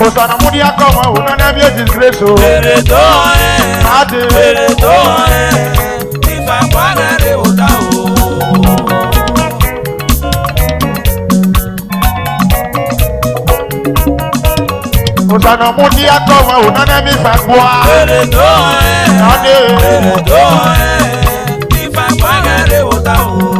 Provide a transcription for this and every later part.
Osana mudia koma unana bia disgrace o. Eredo Ade. Eredo Ifa kwagare uta o. Osana mudia koma unana mi fagwa. Eredo Ade. Eredo Ifa kwagare uta o.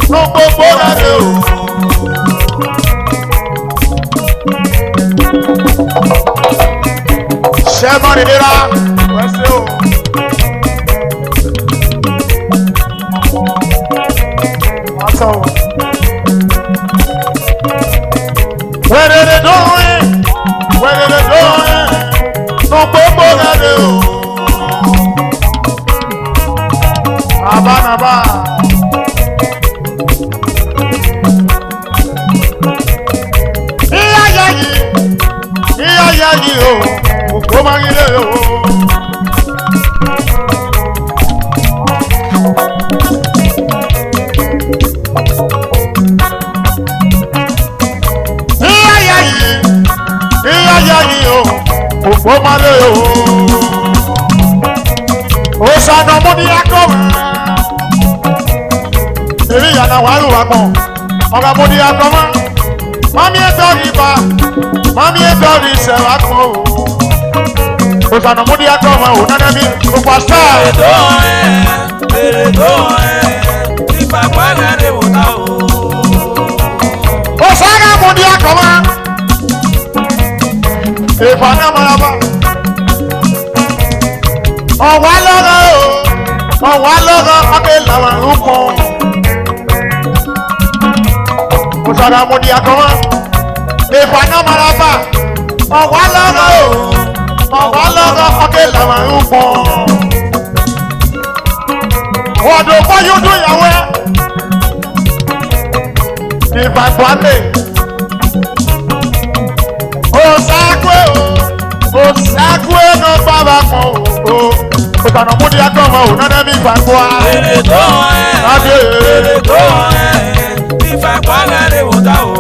No gbogbo lade o. Ṣẹ́mọ́ nìlera wẹ́sẹ̀ o. Wọ́n sọ o. Wẹ́rẹ́rẹ́ dóhùn wẹ́rẹ́rẹ́ dóhùn no gbogbo lade o. Abanaba. Iya o, òkú máa ń lé o. Iya o, òkú máa ń lé o. Ó ṣàná mú ní akọ́wé. Èmi ìyànà wàá lù wá pọ̀. Ọ̀gá mú ní akọ́wé. Mami ẹ̀dọ́ rí bá. Mami ẹ̀dọ́rì ṣẹ̀wá kan o. Òṣànà múdí akọ́mọ ò nánà bí gbogbo àṣà. Eredo Ifa kwagare uta o. Òṣànà múdí akọ́mọ. Ìfànà mọ̀lábà. Ọ̀wá lọ́rọ̀ o. Ọ̀wá lọ́rọ̀ ọ̀kẹ́ làwọn ń kọ́. Òṣànà múdí akọ́mọ. Ìfànà mọ̀lábà. Ọ̀wá lọ́rọ̀ o. Ọ̀wá lọ́rọ̀ ọ̀kẹ́ làwọn ń kọ́. Ọ̀dọ̀ fọ́yúndú ìyàwó ẹ̀. Ìfàgbọ́ àlè. Òṣàgbé o. Òṣàgbé ló bàbá kan o. Òṣànà múdí akọ́mọ ò nánà bí ìfàgbọ́ à. Eredo Ifa kwagare uta o.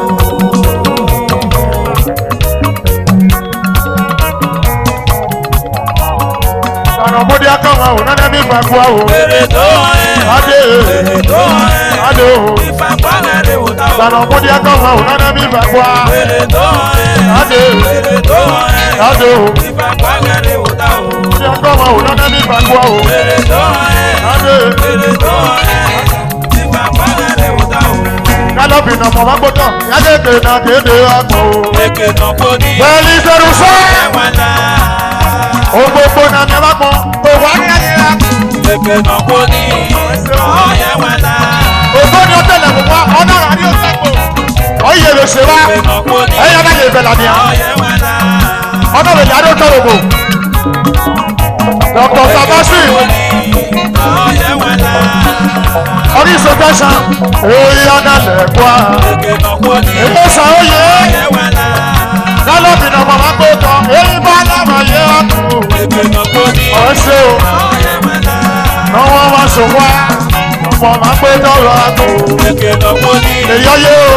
Òṣànà múdí akọ́mọ ò nánà bí ìfàgbọ́ o. Eredo Ade o. Ifa kwagare uta o. Òṣànà múdí akọ́mọ ò nánà bí ìfàgbọ́ à. Eredo Ade o. Ifa kwagare uta o. Múdí akọ́mọ ò nánà bí ìfàgbọ́ o. Eredo Ade. Ifa kwagare uta o. Kálọ́bì nà mọ̀ máa gbọ́dọ̀. Yágéèké nà kéde àgbọ̀ o. Eke no poni. Bẹ́ẹ̀ni ìṣerú sọ́. Ewala. Ògbógbó nà mi bá pọ̀. Òwò ayẹyẹ. Eke no poni. Ewala. Ògbó ni ó tẹ̀lé fún wa. Ọ̀nà rà ní òṣèpò. Ọ̀yẹ̀ lè ṣe wá. Eke no poni. Ẹ̀yẹ́ náà yẹ bẹ̀là ni à. Ewala. Ọ̀nà rẹ̀ yàrá ó tọrọ bò. Dr. Sabasi. Ewala. Orí ìṣèjọsán. Oyè ọ̀nà lẹ̀kọ́ à. Eke no poni. Èmi sàn ó yẹ. Ewala. Kálọ́bì nà mọ̀ máa gbọ́dọ̀. Èyí bá láwọn yẹ ọ̀tún. Eke no poni. Ọ̀ṣẹ́ o. Ewala. Náwó máa ṣòwò. Ọmọ máa gbé dọ́rọ̀ àtò. Eke no poni. Èyí ọyẹ́ o.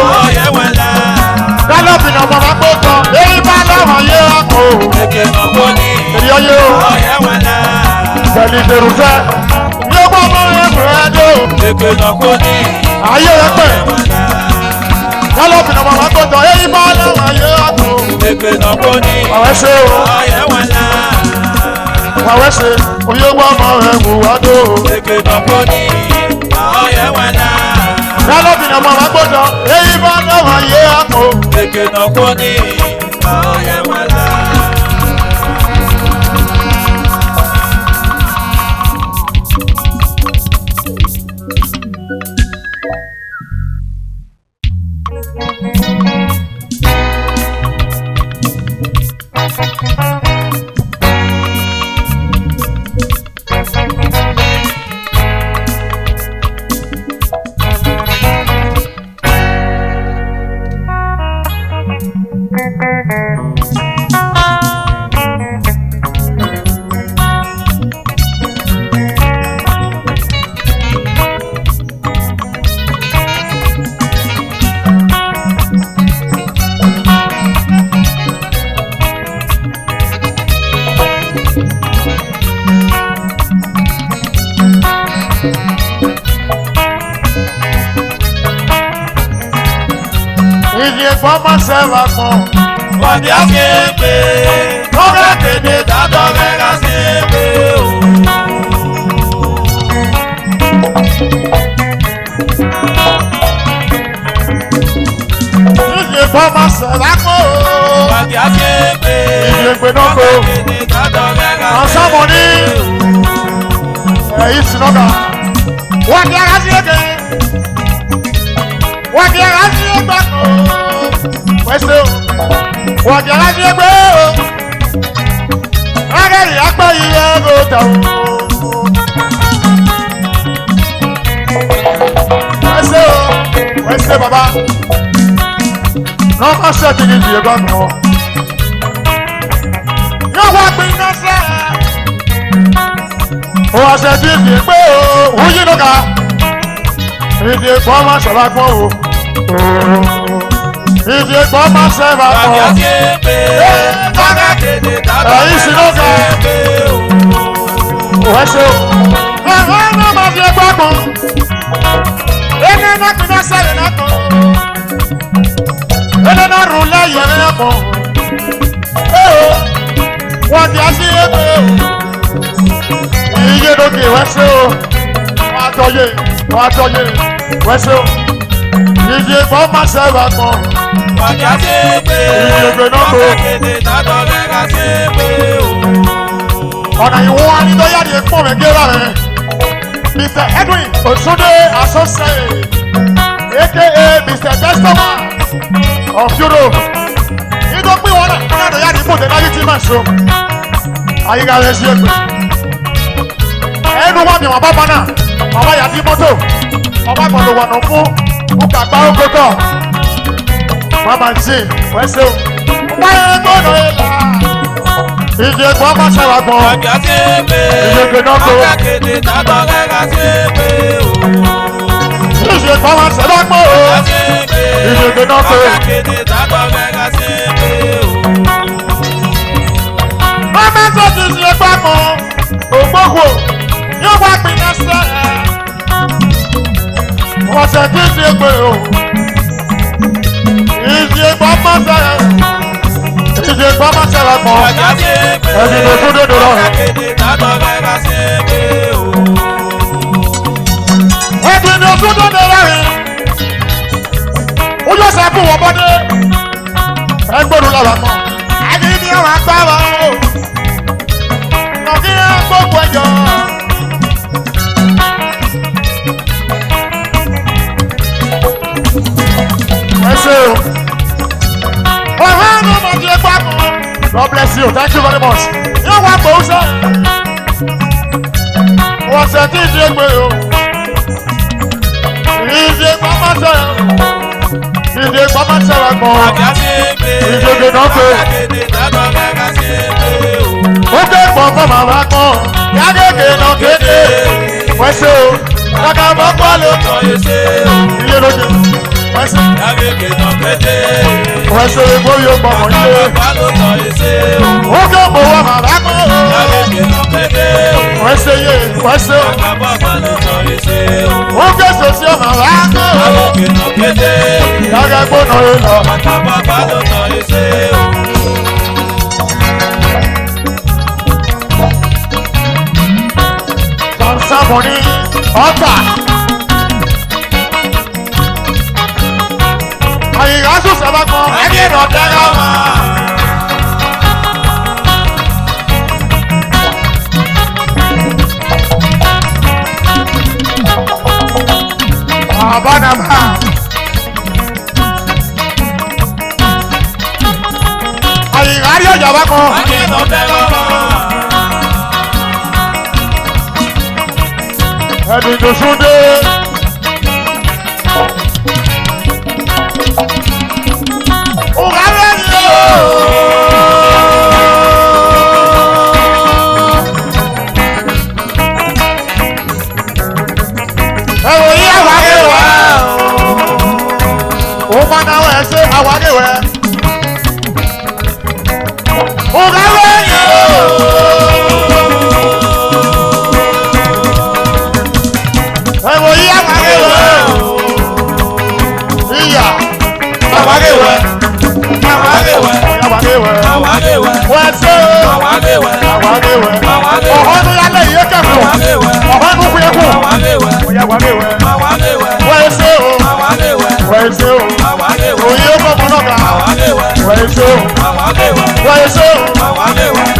Ewala. Kálọ́bì nà mọ̀ máa gbọ́dọ̀. Èyí bá láwọn yẹ ọ̀tún. Eke no poni. Èyí ọyẹ́ o. Ewala. Tẹ̀lé ìdèrú fẹ́. Yóò bá ọmọ rẹ̀ bẹ̀rẹ̀ dé o. Eke no poni. Ayé rẹ̀ pẹ̀. Ewala. Kálọ́bì nà mọ̀ máa gbọ́dọ̀. Èyí bá láwọn yẹ ọ̀tún. Eke no poni. Àwẹ̀ ṣe o. Ewala. Àwẹ̀ ṣe. Oyè gbọ́ ọmọ rẹ̀ wù wá dé o. Eke no poni. Ewala. Kálọ́bì nà mọ̀ máa gbọ́dọ̀. Èyí bá láwọn yẹ ọ̀tún. Eke no poni. Ewala. gbọ́mọ sẹ́wà pọ̀. Wọ́dí àkéèpé, ọ̀rẹ́ kéde tàdọ̀ rẹ̀ ká sí pé o. Ìdí gbọ́mọ sẹ́wà pọ̀. Wọ́dí àkéèpé, Ìdí náà kó. ọ̀rẹ́ kéde tàdọ̀ rẹ̀ ká sí Ọ̀sánmọ̀ ní pé o. ẹ̀yìn sinọ́gà. Wọ́dí ara sí èké. Wọ́dí ara sí ègbà kò. Wẹ́sẹ̀ o. Wọ́dí ara sí ègbè o. Rágẹ̀rì apẹ́ iye ló dà o. Wẹ́sẹ̀ o. Wẹ́sẹ̀ bàbá. N'ọkọ sẹ́ẹ̀tì ní ìdíyẹ bá kàn. Yóò wá pín iná sẹ́. Wọ́n ṣe ti di pé o. Wúyí ló ga. Ìdí ìgbọ́ máa ṣẹ̀bá gbọ́ o. Ìdí ìgbọ́ máa ṣẹ̀bá Wọ́dí gbọ́. àkéèpé, ọ̀rẹ́ kéde tàdọ̀ Ẹ̀yin rẹ̀ sì ká ló ga. sí pé o. Wọ́n ṣe o. Ẹ̀rọ náà máa fi ẹgbẹ́ kan. Ẹni náà pín iná sẹ́yìn náà kan. Ẹni náà rún lẹ́yìn ẹ̀rẹ́ náà kan. Wọ́n di así ẹgbẹ́ o. Iye lókè wọ́n ṣe o. Wọ́n àtọ́yé. Wọ́n àtọ́yé. Wọ́n ṣe o. Ìdí ìgbọ́ máa ṣẹ̀bá kan. Wọ́dí àkéèpé, Ìdí náà kó. ọ̀rẹ́ kéde tàdọ̀ rẹ̀ ká sí pé o. Ọ̀nà ìwọ̀n anidọ́yàdì pọ̀ mẹ́gẹ́rà rẹ̀. Mr. Edwin Osunde Asose aka Mr. Testama of Europe. Nítorí wọn náà ní àdọ́yàdì pọ̀ tẹ̀lé tí máa so. Àyíká rẹ̀ ṣe é pé. Ẹnu wà mí wọn bá bá náà. Bàbá yàtí mọ́tò. Ọba gbọ́dọ̀ wọ̀nà fún Bùkà gbárùkù tọ̀. Mama jí wẹ́sẹ̀ o. Báyọ̀ gbọ́dọ̀ yẹ la. Ìdí ẹ̀gbọ́n máa ṣe wà gbọ́n. Wọ́dí àkéèpé, Ìdí náà kó. ọ̀rẹ́ kéde tàdọ̀ rẹ̀ ká sí pé o. Ìdí ẹ̀gbọ́n máa ṣe wà gbọ́n o. Àkéèpé, Ìdí náà kó. ọ̀rẹ́ kéde tàdọ̀ rẹ̀ ká sí pé o. Mama tó ti ṣe ẹgbẹ́ kan. Ògbógbò yóò wá pín ẹsẹ̀. Wọ́n ṣe kí ṣe pé o. Ìdí ẹ̀gbọ́n máa ṣe. Ìdí ẹ̀gbọ́n máa ṣe wà gbọ́n. Wọ́dí àkéèpé, Ẹbí ló tún dédé lọ. ọ̀rẹ́ kéde tàdọ̀ rẹ̀ ká sí pé o. Ẹbí ni oṣù tó dé lẹ́rìn. Ó yóò ṣe fún wọn bọ́dé. Ẹgbẹ́rún lára mọ́. Ẹbí ni ọ̀rọ̀ agbára o. Nàkí ẹ gbogbo ẹjọ́. Ẹ ṣe o. Ọ̀hán ni mo ti gbà mọ́. God bless you. Thank you very much. Yóò wá gbòó sẹ́. Wọ́n ṣe tí ì ṣe gbé o. Ìdè pàmòsẹ̀ ìdè pàmòsẹ̀ wà gbọ́n. Wọ́dí àkéèpé, Ìdè náà kó. ọ̀rẹ́ kéde tàdọ̀ rẹ̀ ká sí pé o. Ó ké pọ̀ fún màmá kan. Yágége náà kéde. Wẹ́sẹ̀ o. Kàkà bọ́ pọ́ ló tọ̀. Tọ́ ẹsẹ̀ o. Iye lóde. Wẹ́sẹ̀. Àkéèpé náà kéde. Wẹ́sẹ̀ ìgbó yóò pọ̀ mọ́ ilé. Bàbá ló tọ́ ẹsẹ̀ o. Ó ké pọ̀ wọ màmá kan. Àkéèpé náà kéde o. Wẹ́sẹ̀ yé. Wẹ́sẹ̀ o. Bàbá ló tọ́ ẹsẹ̀ o. Ó ké sòsì màmá kan. Àkéèpé náà kéde. Yágé gbóná yóò lọ. Bàbá ló tọ́ ẹsẹ̀ o. Sọ̀nsàmù ní ọgbà. Àyìnká sùn sábà kan. Ẹni ìrọ̀ dára wá. Àbánabá. Àyìnká rí ọjà bá kan. Àkéèpé náà wá. Ẹni tó sún dé. Ògá lẹ́yìn o. Ẹ̀rọ yí àwágéwẹ̀. Ó máa náwó ẹ̀ ṣe àwágéwẹ̀. Ògá lẹ́yìn o. Ẹ̀rọ yí Wẹ́ẹ́sẹ̀ o. Wẹ́ẹ́sẹ̀ o.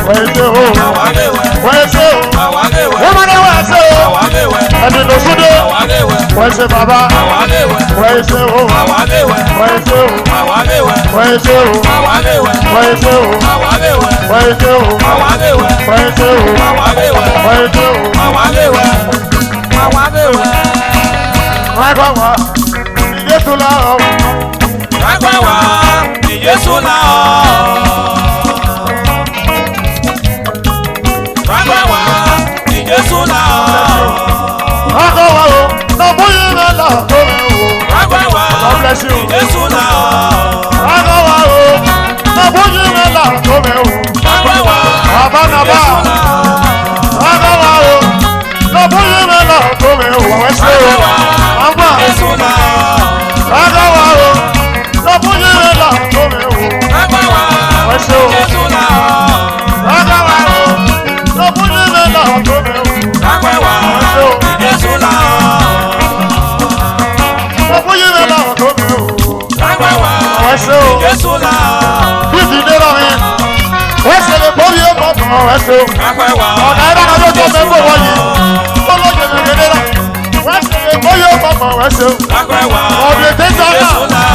Wẹ́ẹ́sẹ̀ o. Wẹ́ẹ́sẹ̀ o. Wọ́n wẹ́ẹ́sẹ̀ o. Ẹni lọ sódò. Wẹ́ẹ́sẹ̀ bàbá. Wẹ́ẹ́sẹ̀ o. Wẹ́ẹ́sẹ̀ o. Wẹ́ẹ́sẹ̀ o. Wẹ́ẹ́sẹ̀ o. Wẹ́ẹ́sẹ̀ o. Wẹ́ẹ́sẹ̀ o. Rágbá wá, ìyẹ́sù la ọ̀. Rágbá wá, ìyẹ́sù la ọ̀. Rágbá wá, ìyẹ́sù la ọ̀. Rágbá wá o, lọ́bù yìí rẹ̀ là tó rẹ̀ wò. Rágbá wá, ìyẹ́sù la ọ̀. Rágbá wá o, lọ́bù yìí rẹ̀ là tó rẹ̀ wò. Rágbá wá, Bàbá nàbà. Rágbá wá o, lọ́bù yìí rẹ̀ là tó rẹ̀ wò. Wẹ́ẹ́sẹ̀ o. Rágbá wá o, lọ́bù yìí rẹ̀ là tó rẹ̀ wò. Wẹ́ẹ́sẹ̀ o. Rágbá wá o, lọ́bù yìí rẹ̀ là tó rẹ̀ wò. Wẹ́ẹ́sẹ̀ o. Lọ́bù yìí rẹ̀ là tó rẹ̀ wò. Wẹ́ẹ́sẹ̀ o. Bí ìdílé rà mí, wẹ́ẹ́sẹ̀ lè borí ọmọ ọmọ wẹ́ẹ́sẹ̀ o. Ọ̀nà ẹ̀rọ náà ló tó fẹ́ fún wọn yìí. Ó lóye mi kéde rà. Wẹ́ẹ́sẹ̀ lè borí ọmọ ọmọ wẹ́ẹ́sẹ̀ o. Ọ̀dẹ̀ tẹ́jọ́ náà.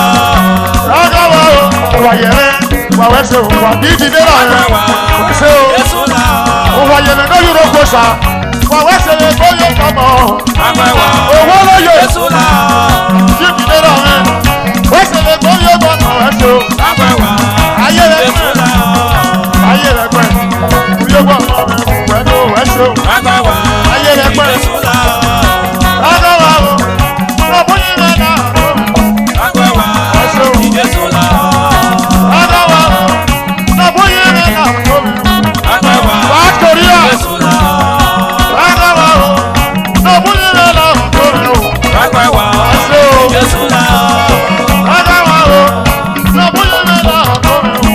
Rágbá wá o, wà yẹrẹ, wà wẹ́ẹ́sẹ̀ o. Wà bí ìdílé rà mí, wẹ́ẹ́sẹ̀ o. Wà yẹrẹ náà yúrò kó sa. Wà wẹ́ẹ́sẹ̀ lè borí ọmọ ọmọ. Owó lóye. Bí ìdílé rà mí, wẹ́ẹ́sẹ̀ lè borí ọmọ ọmọ wẹ́ẹ́sẹ̀ o. Ayé rẹ̀ pẹ́. Ayé rẹ̀ pẹ́. Orí ọgbọ́n ọmọ rẹ̀ kò wẹ́ẹ́dọ̀ wẹ́ẹ́sẹ̀ o. Ayé rẹ̀ pẹ́. Rágbá wá o, lọ́bù yìí rẹ̀ là tó rẹ̀ wò. Rágbá wá o, lọ́bù yìí rẹ̀ là tó rẹ̀ wò. Wà á torí à. Rágbá wá o, lọ́bù yìí rẹ̀ là tó rẹ̀ wò. Rágbá wá o, lọ́bù yìí rẹ̀ là tó rẹ̀ wò.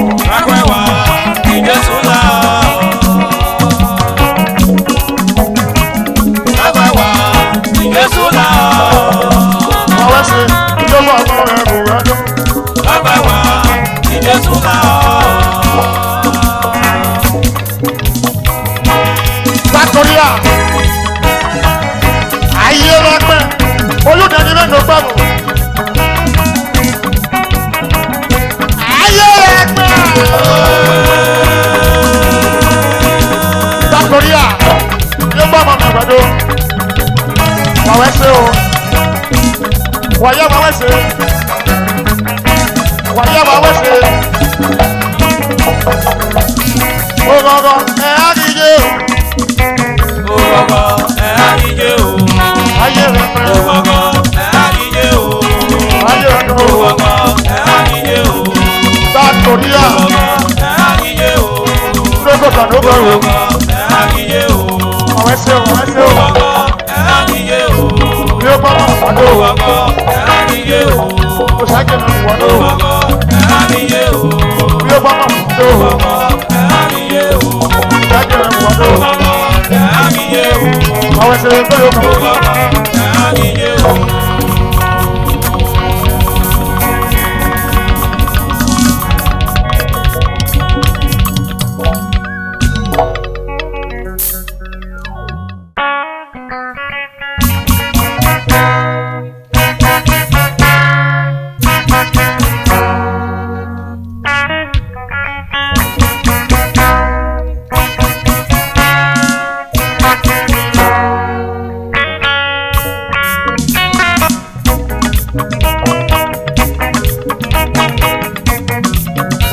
Wà wẹ́ẹ́sẹ̀ ìjọba ọmọ rẹ̀ kò wẹ́ẹ́dọ̀. Sàkóríà. Ayé rẹ̀ pẹ́. Olùdarí rẹ̀ ló gbàgbọ́. Ayé rẹ̀ pẹ́. Sàkóríà. Ìjọba ọmọ mi gbàdọ̀. Wà wẹ́ẹ́sẹ̀ o. Wàyà wà wẹ́ẹ́sẹ̀. Wàyà wà wẹ́ẹ́sẹ̀. Ògọ̀gọ̀ ẹ̀ á dìde o. Ayé rẹ̀ pẹ́. Ayé rẹ̀ pẹ́ o. Sàkóríà. Lókòtà ló bẹ̀rù. Wà wẹ́ẹ́sẹ̀ o. Wà wẹ́ẹ́sẹ̀ o. Bí ó bá wà pàdé o. Kò sáàkì mi wọ̀ ní o. Bí ó bá wà pàdé o. Kò sáàkì mi wọ̀ ní o. Wà wẹ́ẹ́sẹ̀ o. Bẹ́ẹ̀ yóò kọ̀.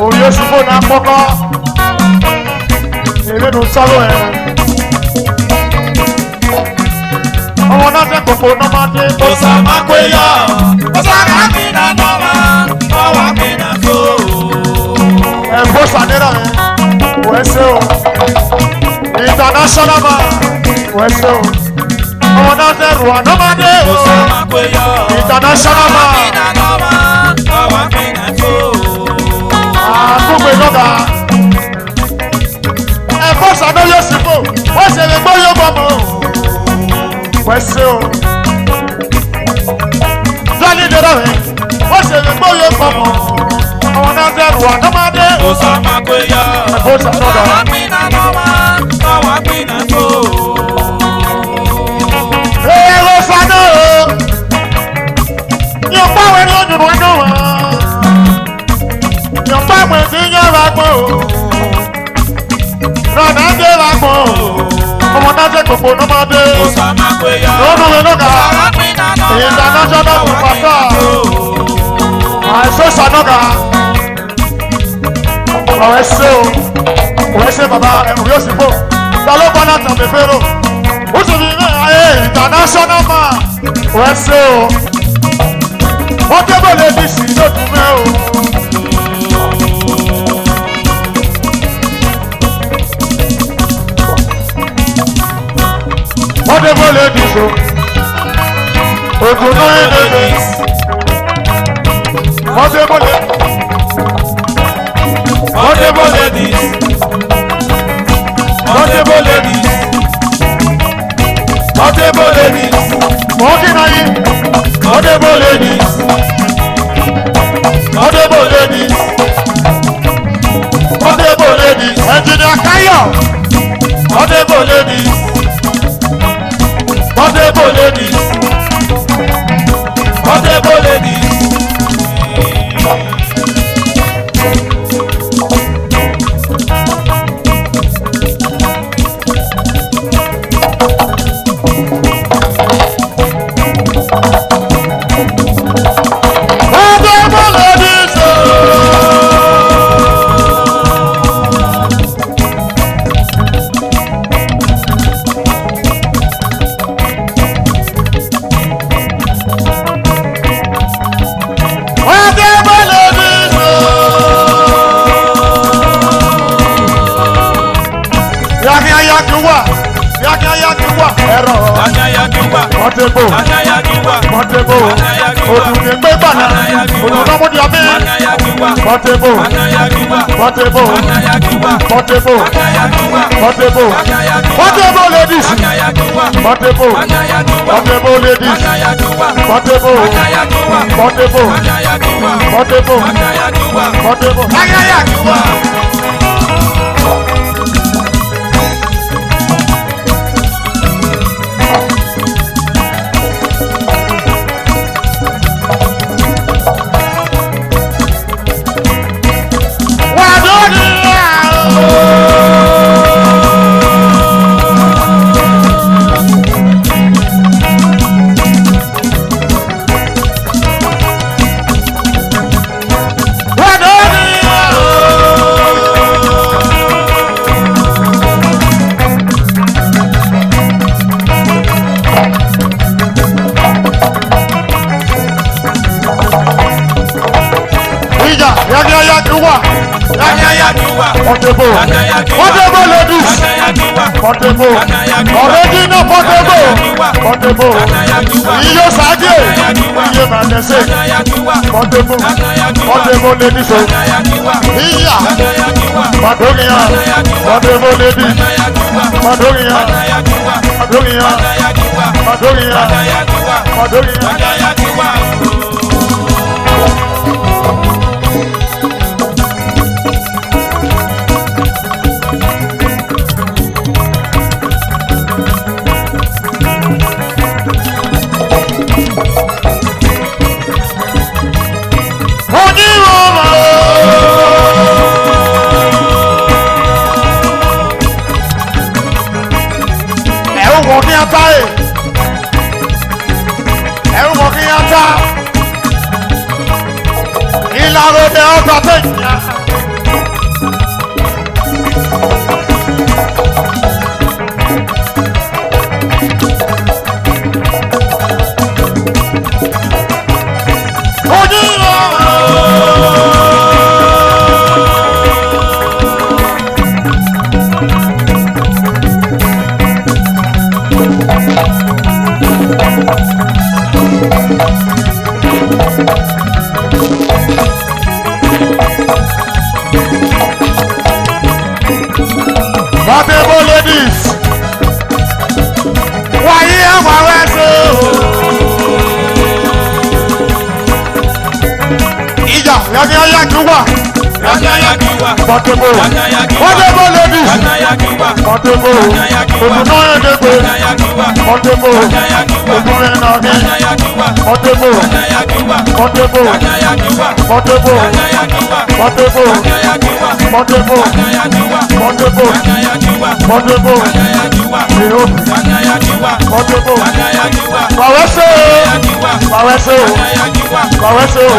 Orí oṣù fóònù àkọ́kọ́. Èrè ló sọ́rọ̀ ẹ̀. Ọmọ náà tẹ́ kòkó náà máa dé. Ẹ̀fọ́ sàdéra rẹ̀. Wẹ́ẹ́sẹ̀ o. International man. Wẹ́ẹ́sẹ̀ o. Ọmọ náà tẹ́ rù àná máa dé o. International man. Àkókò ìlọ́gà. Ẹ̀fọ́ sàdéra sí fò. Wọ́n ṣe lè gbọ́ yóò bọ̀ mọ́. Wẹ́ẹ́sẹ̀ o. Jọ́lí dẹ́rẹ́ rẹ̀. Wọ́n ṣe lè gbọ́ yóò bọ̀ mọ́. Ọmọ náà tẹ́ ẹ̀rù ànámádé. Ó sọ ma pé yọ. Ó sànọ́dà. Àwọn pinna lọ́wọ́, àwọn pinna tó. Èrò sànọ́ o. Yóò pàwé ní ojú wọn náà wá. Yóò pàwé sí yàrá gbọ́ o. Rọ̀nà dé la gbọ́ o. Ọmọ náà ṣe gbogbo ọmọdé. Ó sọ ma pé yọ. Lọ́dún mi lọ́gà. Àwọn pinna lọ́wọ́, International àwọn superstar. pinna tó. Àìsó sànọ́gà. Ọ̀rẹ́ ṣe o. Ọ̀rẹ́ ṣe bàbá ẹ̀rù yóò sì fò. Ta ló bá náà tàbí fẹ́ràn? Ó sì fi ní ayé international man. Ọ̀rẹ́ ṣe o. Wọ́n débò lè di sí lójú mẹ́ o. Wọ́n débò lè di so. Ògùn náà yé dédé. Wọ́n débò lè. Audible ladies. Audible ladies. Audible ladies. Wọ́n kí náà yí. Audible ladies. Audible ladies. Audible ladies. Ẹnjìnìà Káyọ̀. Audible ladies. Audible ladies. Audible ladies. Mọ̀tẹ́bò, mọ̀tẹ́bò, òdùnnú gbé gbàná, olùdókòdì àbí. Mọ̀tẹ́bò, mọ̀tẹ́bò, mọ̀tẹ́bò, mọ̀tẹ́bò, mọ̀tẹ́bò ladies, mọ̀tẹ́bò, mọ̀tẹ́bò ladies, mọ̀tẹ́bò, mọ̀tẹ́bò, mọ̀tẹ́bò, mọ̀tẹ́bò, ayáyá kí wá. Portable, portable ladies, portable, original portable, portable, iyo sage, iye mandese, portable, portable ladies, iya, madoria, portable ladies, madoria, madoria, madoria, madoria. Portable. Portable ladies. Portable. Òdùnú ẹ̀dẹ́gbẹ̀. Portable. Òdùnú ẹ̀nàgẹ́. Portable. Portable. Portable. Portable. Portable. Portable. Portable. Portable. Pàwẹ́sẹ̀ o. Pàwẹ́sẹ̀ o. Pàwẹ́sẹ̀ o.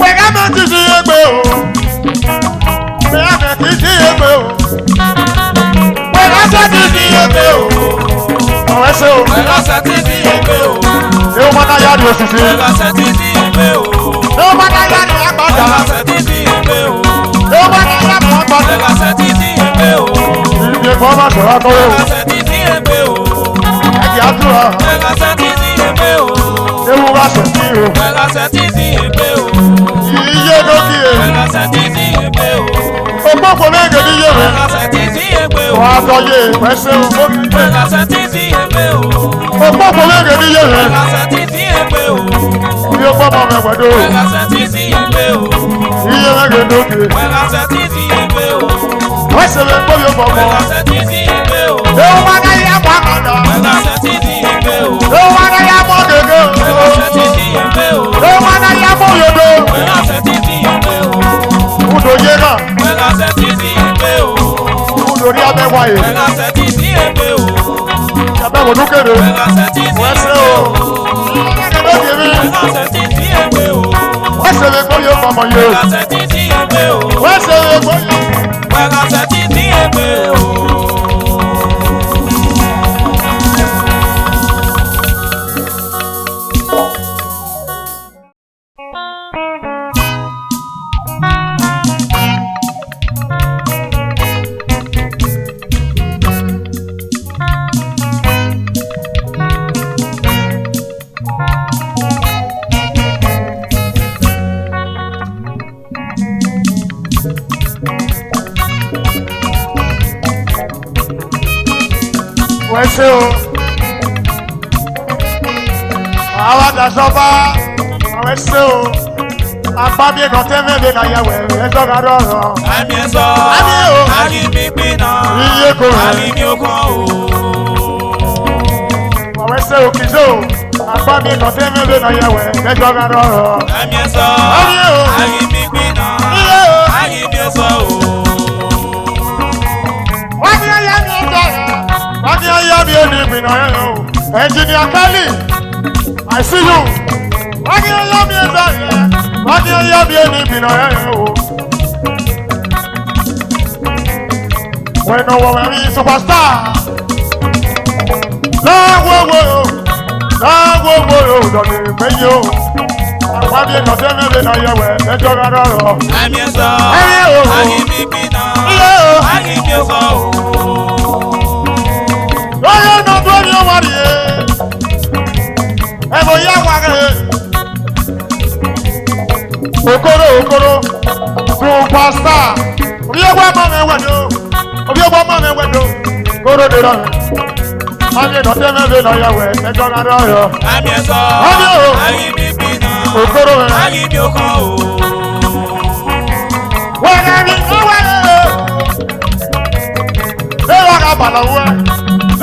Pẹ̀gámẹ́ ti di ẹgbẹ́ o. Pẹ̀gámẹ́ ti di ẹgbẹ́ o. Pẹ̀gámẹ́ ti di ẹgbẹ́ o. Pàwẹ́sẹ̀ o. Pẹ̀gámẹ́ ti di ẹgbẹ́ o. Ṣé o máa náà yá ni òṣìṣẹ́? Pẹ̀gámẹ́ ti di ẹgbẹ́ o. Ṣé o máa náà yá ni àgbàdà? Pẹ̀gámẹ́ ti di ẹgbẹ́ o. Ṣé o máa náà yá ni àgbàdà? Pẹ̀gámẹ́ ti di ẹgbẹ́ o. Ìdíje kan máa sọ̀rọ̀ akọ́wé o. Pẹ̀gámẹ́ ti di ẹgbẹ́ o. Ẹ̀jẹ̀ àdúrà. Pẹ̀gámẹ́ ti di ẹgbẹ́ o. Ewu bá sẹ̀ sí o. Pẹ̀gámẹ́ ti di ẹgbẹ́ o. Iye lókè. Pẹ̀gámẹ́ ti di ẹgbẹ́ o. Òpópó méje ní yé rẹ̀. Pẹ̀gámẹ́ ti di ẹgbẹ́ o. Wà á tọ́yé pẹ̀sẹ̀ o. Pẹ̀gámẹ́ ti di ẹgbẹ́ o. Òpópó méje ní yé rẹ̀. Pẹ̀gámẹ́ ti di ẹgbẹ́ o. Iye pọ́pọ́ mẹ́gbẹ̀dọ́. Pẹ̀gámẹ́ ti di ẹgbẹ́ o. Iye méje lókè. Pẹ̀gámẹ́ ti di ẹgbẹ́ o. Wẹ́sẹ̀ lè gbóyè pọ̀pọ̀. Pẹ̀gámẹ́ ti di ẹgbẹ́ o. Ewu máa náà yá mọ́ àkàndá. Pẹ̀gámẹ́ ti di ẹgbẹ́ o. Ewu máa náà yá mọ́ gègé. Pẹ̀gámẹ́ ti di ẹgbẹ́ o. Ewu máa náà yá mọ́ yòdó. Pẹ̀gámẹ́ ti di ẹgbẹ́ o. Kúndò yé náà. Pẹ̀gámẹ́ ti di ẹgbẹ́ o. Kúndò rí abẹ́wáyé. Pẹ̀gámẹ́ ti di ẹgbẹ́ o. Abẹ́wò lókèrè. Pẹ̀gámẹ́ ti di Wẹ́sẹ̀ ẹgbẹ́ o. o. Lókè mi. Pẹ̀gámẹ́ ti di ẹgbẹ́ o. Wẹ́sẹ̀ lè gbóyè pọ̀pọ̀ yé. Pẹ̀gámẹ́ ti di ẹgbẹ́ o. Wẹ́sẹ̀ lè gbóyè. Pẹ̀gámẹ́ ti di ẹgbẹ́ o. Wẹ́sẹ̀ o. Àwọn àdàsọ́fà. Wẹ́sẹ̀ o. Àpábí kan tẹ́fẹ́ bẹ́ẹ̀ ká yẹ wẹ̀ ẹjọ́ ká dọ̀rọ̀. Àmì ẹ̀sọ́. Àmì o. Àmì pínpín náà. Iye kò rẹ̀. Àmì mi ò kàn o. Wẹ́sẹ̀ o kìí so. Àpábí kan tẹ́fẹ́ bẹ́ẹ̀ ká yẹ wẹ̀ ẹjọ́ ká dọ̀rọ̀. Àmì ẹ̀sọ́. Àmì o. Àmì pínpín náà. Iye o. Àmì mi ò sọ o. Wọ́n ní ẹyẹ mi ọjọ́ rẹ̀. Wọ́n ní ẹyẹ mi ẹni ìgbìnà yẹn o. Engineer Kelly, I see you. Wọ́n ní ẹyẹ mi ọjọ́ rẹ̀. Wọ́n ní ẹyẹ mi ẹni ìgbìnà yẹn o. Wọ́n náwó ẹ̀rí superstar. Láwọ̀wọ̀ o. Láwọ̀wọ̀ o. Lọ́dẹ̀ méjì o. Àwọn bí ẹ̀nà tẹ́lẹ̀ lè náà yẹ wẹ̀ ẹjọ́ rárá rọ̀. Àmì ẹ̀sọ́. Ẹyẹ o. Àmì pínpín náà. Iye o. Àmì mi ò sọ o. Lọ́yọ̀ náà tó ní ọmọ rẹ̀. Ẹ̀mọ̀ yá wà rẹ̀. Okoro superstar. Obi egwu ọmọ mi wẹ̀dọ̀. Obi egwu ọmọ mi wẹ̀dọ̀. Kóró de rọ̀. Àmì ìdọ̀tẹ́ mẹ́fẹ́ lọ yẹ wẹ̀ ẹjọ́ rárá rọ̀. Àmì ẹ̀sọ́. Àmì o. Àmì pínpín náà. Okoro rẹ̀. Àmì mi ò kàn o. Wọ́n rẹ̀ mi ó wẹ̀rẹ̀. Ṣé wọ́n ká bàlọ̀ wẹ̀?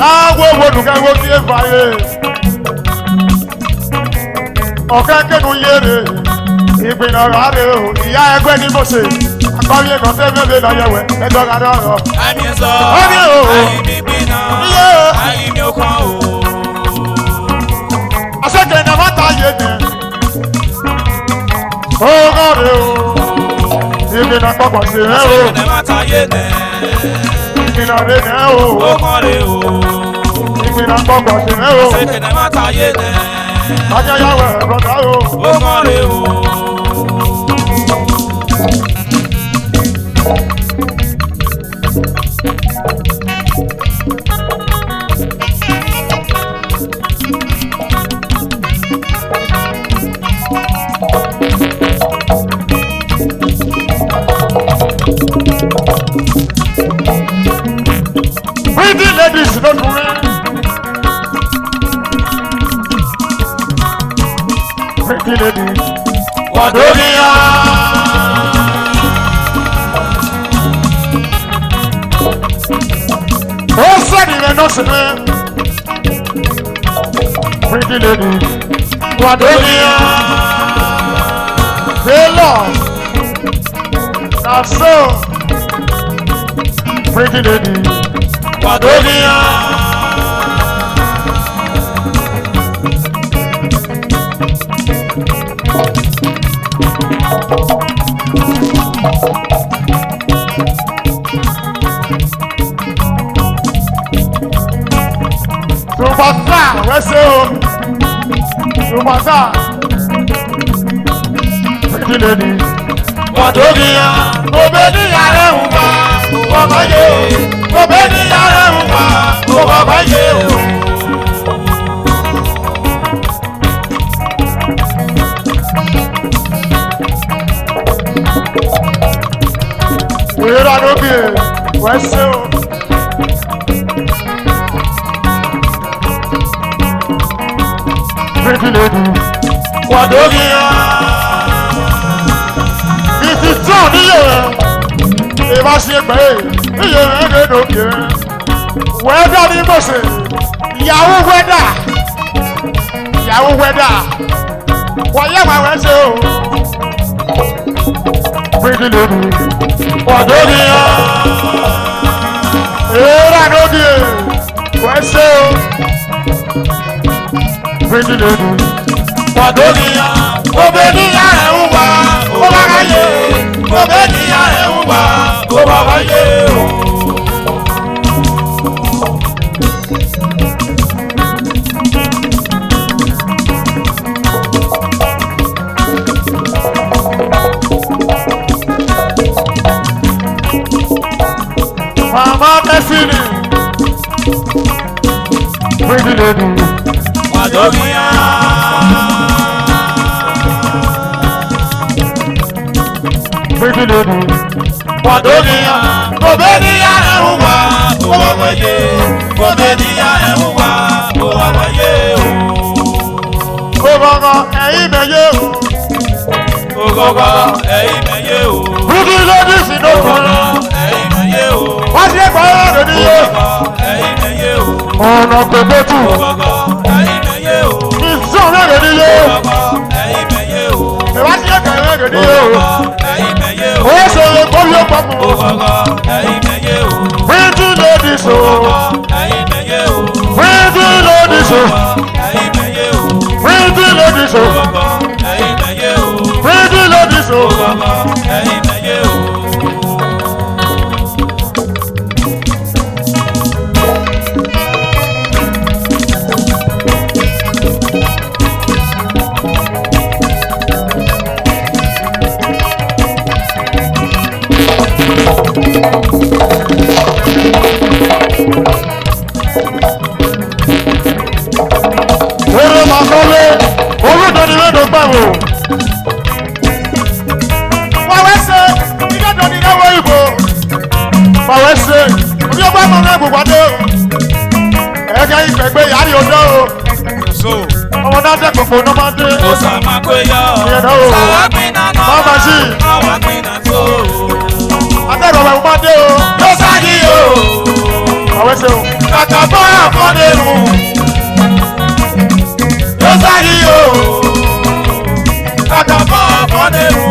Láàgbó wodùkẹ́ wo kí ẹ fà yé. Ọ̀kẹ́ kẹ́nu yéèrè. Ìgbìnà rárẹ̀ o. Ìyá ẹgbẹ́ ní Mose. Akọ́rí ẹ̀kọ́ tẹ́fẹ́ lè lọ yẹ wẹ̀ ẹjọ́ rárá rọ̀. Àmì ẹ̀sọ́. Àmì o. Àmì pínpín náà. Iye o. Àmì mi ò kàn o. Asẹ́kẹ̀ ní ọmọ ta yé ni. Ọgọ́ rẹ̀ o. Ìgbìnà pọ̀pọ̀ sí rẹ̀ o. Ṣé má ta yé nẹ̀? Ìgbìnà rẹ̀ rẹ̀ o. Ó kàn rè o. Ìgbìnà pọ̀pọ̀ sí rẹ̀ o. Ṣé má ta yé nẹ̀? Ajẹ́yàwó ẹ̀rọ dá o. Ó kàn rè o. Pretty ladies lọ́kùnrin. sinmi. Pretty lady, Wadonia, Taylor, that's so. Pretty lady, Wadonia. Superstar, where's it? Superstar, pretty lady, Wadonia, Obedi Arehuma, Obaye, Obedi Arehuma, Obaye. Where are you? Where's it? Pretty lady, Wadonia. It is true, if I see a bay, weather the person, Yahoo weather, Yahoo weather. Whatever I say, pretty lady, Wadonia. Here I go, dear. Where's it? Pretty lady, Wadonia, Obedi Arehuma, Obaye, Obedi Arehuma, Obaye. Mama Destiny, pretty lady, Wadonia. Pretty lady, Wadonia, Obedi Arehuma, Obaye, Obedi Arehuma, Obaye. Ogogo, Eimeye. Ogogo, Eimeye. Pretty lady, Sinogogo, Eimeye. What's your brother? Ogogo, Eimeye. Ọ̀nà pẹ̀pẹ̀tù. Ogogo, Eimeye. Ìsọ̀rọ̀ gẹ̀díyẹ. Ogogo, Eimeye. Ìwádìí ẹ̀kẹ́ gẹ̀díyẹ. Ó ṣe lè gbórí ọ̀pọ̀ mọ́. Pretty ladies o. Pretty ladies o. Pretty ladies o. Pretty ladies o. Ere makole, orúkọ ni lẹ́dọ̀ gbàgbọ́. Wàwẹ́sẹ̀, ìdájọ́ ni lẹ́wọ̀ ìbò. Wàwẹ́sẹ̀, orí ọgbà mọ̀ náà gbogbo adé o. Ẹ̀ẹ́dẹ́ ìgbẹ̀gbẹ́ yàrá ọjọ́ o. Ọmọ náà dẹ́ gbogbo náà máa dé. Ó sọ ma pé yọ. Ìyẹn náà o. Sàwápínà náà. Bàbá sí. Sàwápínà tó. Adẹ́rọ̀ ọ̀rẹ́ máa dé o. Ló sáyé o. Wàwẹ́sẹ̀ o. Kàkà bọ́ àkọ́dé mu. Ló sáyé o. Kàkà bọ́ àkọ́dé mu.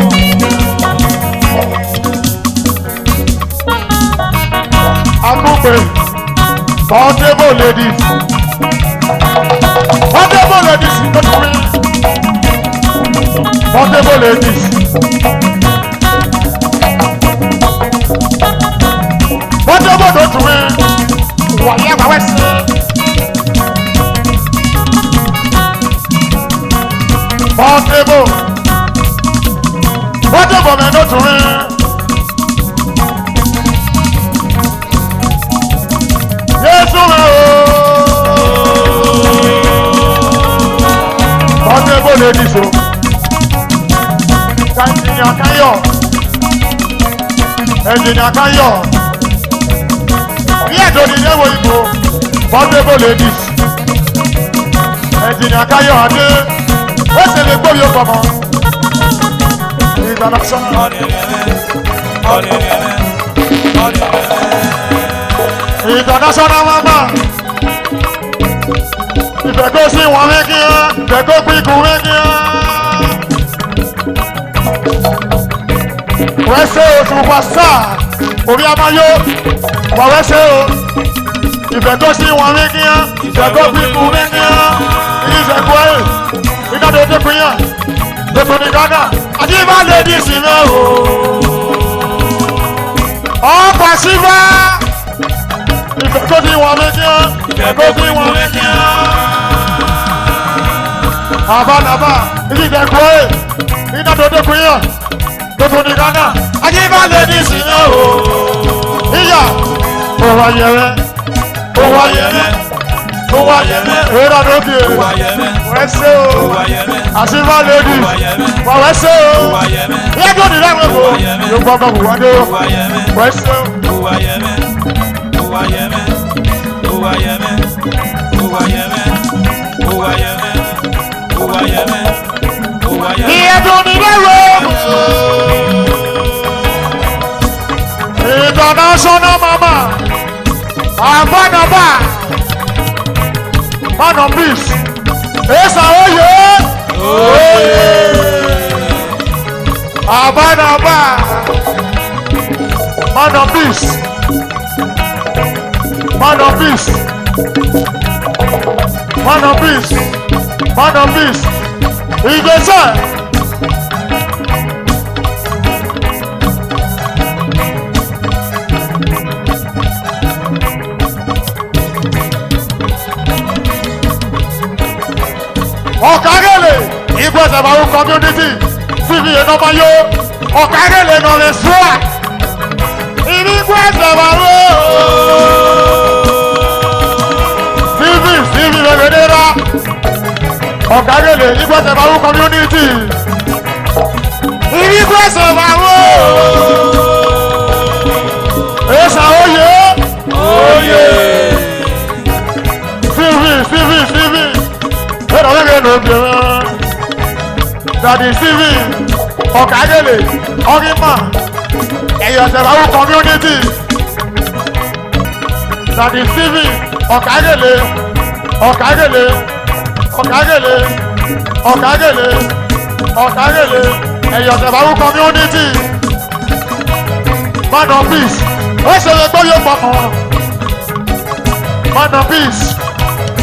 Akúpẹ̀, portable ladies. Portable ladies, don't worry. Portable ladies. Portable, don't worry. Wàyẹ̀ wàwẹ̀ sí. Portable. Portable, man, don't worry. Yesu me o. Portable ladies o. Engineer Kayo. Engineer Kayo. Bí ẹ̀dọ́ ni léwo ìbò. Portable ladies. Engineer Kayo Adé. Ó ṣe lè gbóbi ó pamọ́. International. International mama. ìfẹ́ tó sí wọn mẹ́kí hàn ìfẹ́ tó pín ikú mẹ́kí hàn. wẹ́sẹ̀ o superstar orí amáyó wà wẹ́sẹ̀ o ìfẹ́ tó sí wọn mẹ́kí hàn ìfẹ́ tó pín ikú mẹ́kí hàn. ìṣẹ̀kọ́ ẹ̀ ìdájọ́ tó pín yàn tuntun ní Ghana àti ìbá lè di ìsinmi o. ọ̀pá sífà ìfẹ́ tó sí wọn mẹ́kí hàn ìfẹ́ tó sí wọn mẹ́kí hàn. àbánàbà ìṣẹ̀kọ́ ẹ̀ ìdájọ́ tó pín yàn tuntun ní Ghana àti ìbá lè di ìsinmi o. ìyá òwò ayẹyẹ òwò ayẹyẹ òwò ayẹyẹ èrò àdókè wẹ́sẹ̀ o àṣìbá lèdí wà wẹ́sẹ̀ o lẹ́gbọ̀n ní lẹ́gbọ̀n kò yóò gbọ́ bọ́ wọ́dé o wẹ́sẹ̀ o. ìyẹ́dùn ní lẹ́gbọ̀n international mama àbánabà man of peace esa oye àbánabà man of peace man of peace man of peace man of peace ìgbésẹ̀. ọ̀kárẹ̀lẹ̀ ìgbésẹ̀ bá wù community fífi ìnáwó yó ọ̀kárẹ̀lẹ̀ náà lè sùúrà ìgbésẹ̀ bá wù fífi lẹ́gbẹ̀dẹ́ra ọ̀kárẹ̀lẹ̀ ìgbésẹ̀ bá wù community ìgbésẹ̀ bá wù ẹ̀sà oyè fífi. Daddy Stephen Ọ̀kadèlè Ọ̀rìmà Ẹ̀yọ̀sẹ̀báwò community Daddy Stephen Ọ̀kadèlè Ẹ̀yọ̀sẹ̀báwò community Man of peace ó ṣe lè gbọ́ yóò pọ̀ mọ́ Man of peace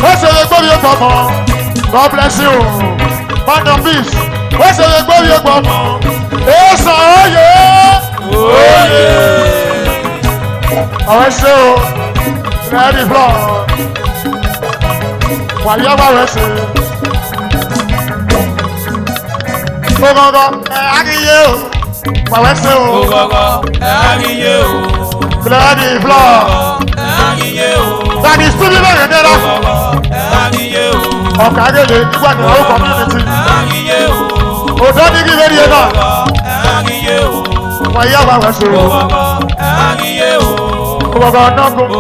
ó ṣe lè gbọ́ yóò pọ̀ mọ́. God bless you. Man of peace. What's the glory of God? Yes, oh yeah. Oh yeah. I say, ready floor. While you are resting. Go, I give you. While I say, I give you. Ready floor. I give you. That is to be very good. Ọ̀kadèlè nígbà tí wọ́n community. Òjò ní kí lórí ẹ̀dá. Wọ́n yá bá wẹ̀ sọ̀rọ̀. Òbọ̀bọ̀ ọ̀nàgún.